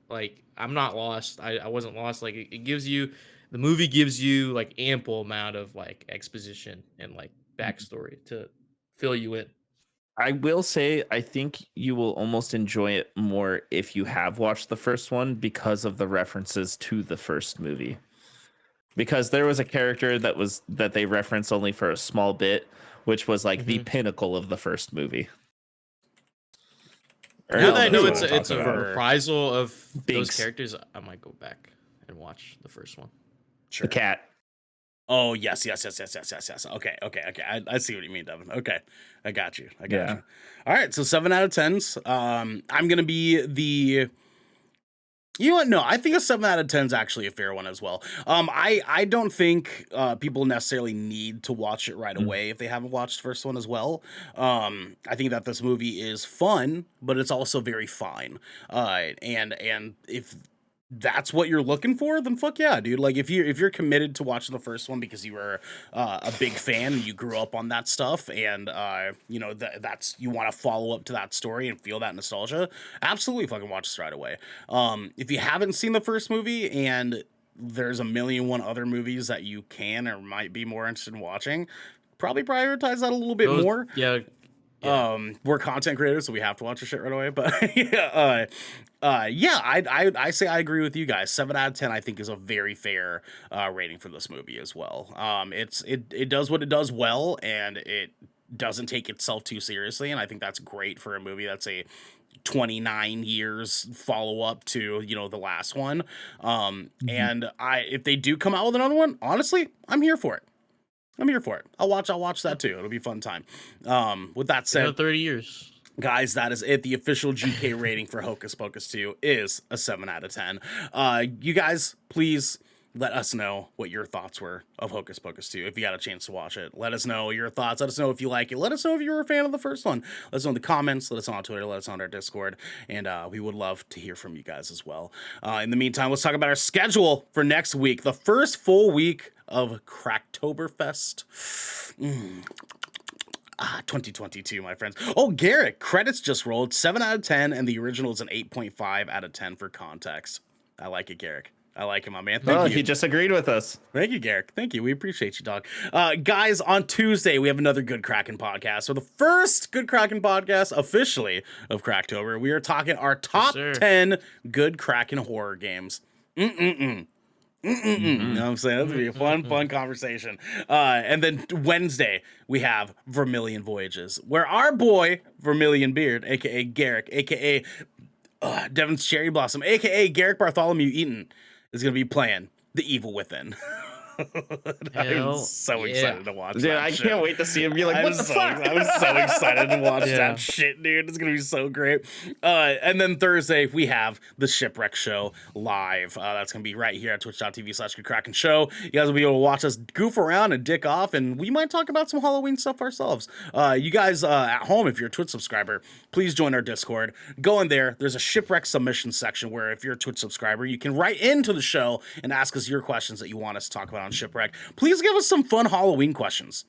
like I'm not lost. I wasn't lost. Like it gives you the movie gives you like ample amount of like exposition and like backstory to fill you in. I will say, I think you will almost enjoy it more if you have watched the first one because of the references to the first movie. Because there was a character that they referenced only for a small bit, which was like the pinnacle of the first movie. Now that I know who it's am I a talking about? reprisal of those Binks. characters, I might go back and watch the first one. Sure. The cat. Oh, yes. Okay. I see what you mean, Devin. Okay. I got you. Yeah. You. All right, so 7 out of 10s. I'm going to be the You know what? No, I think a 7 out of 10 is actually a fair one as well. I don't think people necessarily need to watch it right away if they haven't watched the first one as well. I think that this movie is fun, but it's also very fine. And if that's what you're looking for, then fuck yeah, dude. Like if you're committed to watching the first one because you were a big fan and you grew up on that stuff, and that's you want to follow up to that story and feel that nostalgia, absolutely fucking watch this right away. If you haven't seen the first movie and there's a million one other movies that you can or might be more interested in watching, probably prioritize that a little bit more. Yeah. We're content creators, so we have to watch the shit right away. But I say I agree with you guys. 7 out of 10, I think, is a very fair rating for this movie as well. It does what it does well, and it doesn't take itself too seriously, and I think that's great for a movie that's a 29 years follow up to the last one. And if they do come out with another one, honestly, I'm here for it. I'll watch that too. It'll be a fun time. With that said, 30 years. guys, that is it. The official GK rating for Hocus Pocus 2 is a 7 out of 10. You guys, please let us know what your thoughts were of Hocus Pocus 2. If you got a chance to watch it, let us know your thoughts. Let us know if you like it. Let us know if you were a fan of the first one. Let us know in the comments. Let us know on Twitter. Let us know on our Discord. And we would love to hear from you guys as well. In the meantime, let's talk about our schedule for next week. The first full week of Cracktoberfest. 2022, my friends. Oh, Garrett, credits just rolled. 7 out of 10, and the original is an 8.5 out of 10 for context. I like it, Garrick. I like him, my man. Thank you. He just agreed with us. Thank you, Garrick. Thank you. We appreciate you, dog. Guys, on Tuesday, we have another Good Kraken podcast. So the first Good Kraken podcast officially of Cracktober. We are talking our top 10 Good Kraken horror games. You know what I'm saying? That's gonna be a fun conversation. And then Wednesday, we have Vermilion Voyages, where our boy, Vermilion Beard, aka Garrick, aka Devin's Cherry Blossom, aka Garrick Bartholomew Eaton, is gonna be playing The Evil Within. I'm so excited to watch Dude, that I shit. can't wait to see him be like, what the fuck? I'm so excited to watch Yeah. that shit, dude. It's gonna be so great. And then Thursday we have the Shipwreck Show live. That's gonna be right here at twitch.tv/GoodKraken Show. You guys will be able to watch us goof around and dick off, and we might talk about some Halloween stuff ourselves. You guys at home, if you're a Twitch subscriber, please join our Discord. Go in there. There's a Shipwreck submission section where if you're a Twitch subscriber, you can write into the show and ask us your questions that you want us to talk about on Shipwreck. Please give us some fun Halloween questions.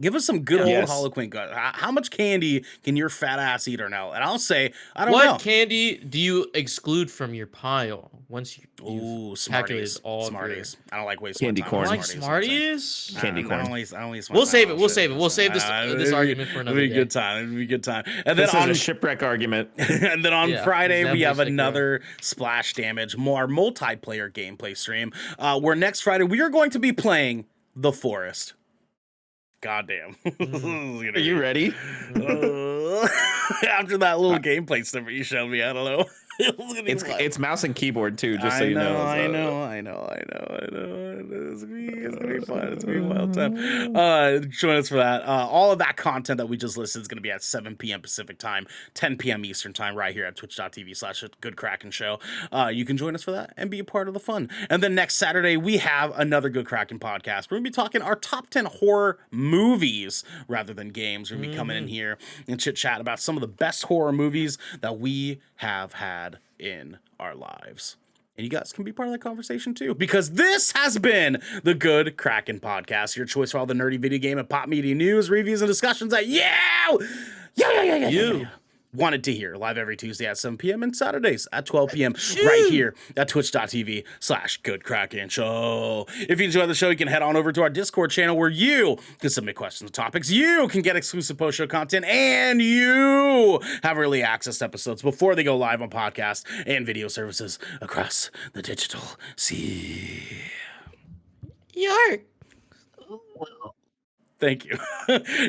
Give us some good old Halloween. How much candy can your fat ass eat or no? And I'll say, I don't know. What candy do you exclude from your pile once you've calculated Smarties. all Smarties. I don't like wasting Candy my time corn. on Like Smarties. Smarties? I don't waste my We'll time save on it. We'll shit. save it. We'll save this argument for another It'll be a day. good time. It'll be a good time. And This then is on a shipwreck argument. and then on Yeah, Friday, we December have 2nd. another Splash Damage, more multiplayer gameplay stream. Where next Friday we are going to be playing The Forest. Goddamn. Are you ready? After that little gameplay snippet you showed me, I don't know. It's mouse and keyboard too, just so you know. I know. It's gonna be fun. It's gonna be a wild time. Join us for that. All of that content that we just listed is gonna be at 7 p.m. Pacific time, 10 p.m. Eastern time, right here at twitch.tv/GoodKraken Show. You can join us for that and be a part of the fun. And then next Saturday we have another Good Kraken podcast. We're gonna be talking our top 10 horror movies rather than games. We're gonna be coming in here and chit chat about some of the best horror movies that we have had in our lives. And you guys can be part of that conversation too, because this has been the Good Kraken Podcast, your choice for all the nerdy video game and pop media news, reviews, and discussions that you wanted to hear, live every Tuesday at 7 p.m. and Saturdays at 12 p.m. right here at twitch.tv/GoodKraken Show. If you enjoy the show, you can head on over to our Discord channel where you can submit questions and topics, you can get exclusive post-show content, and you have early access to episodes before they go live on podcasts and video services across the digital sea. Yark. Thank you.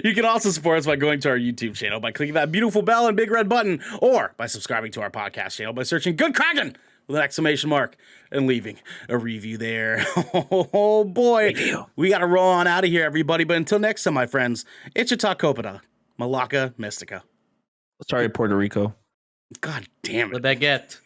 You can also support us by going to our YouTube channel, by clicking that beautiful bell and big red button, or by subscribing to our podcast channel by searching Good Kraken with an exclamation mark and leaving a review there. Oh boy. We got to roll on out of here, everybody. But until next time, my friends, it's your Takopata, Malaka Mystica. Sorry, Puerto Rico. God damn The it. baguette.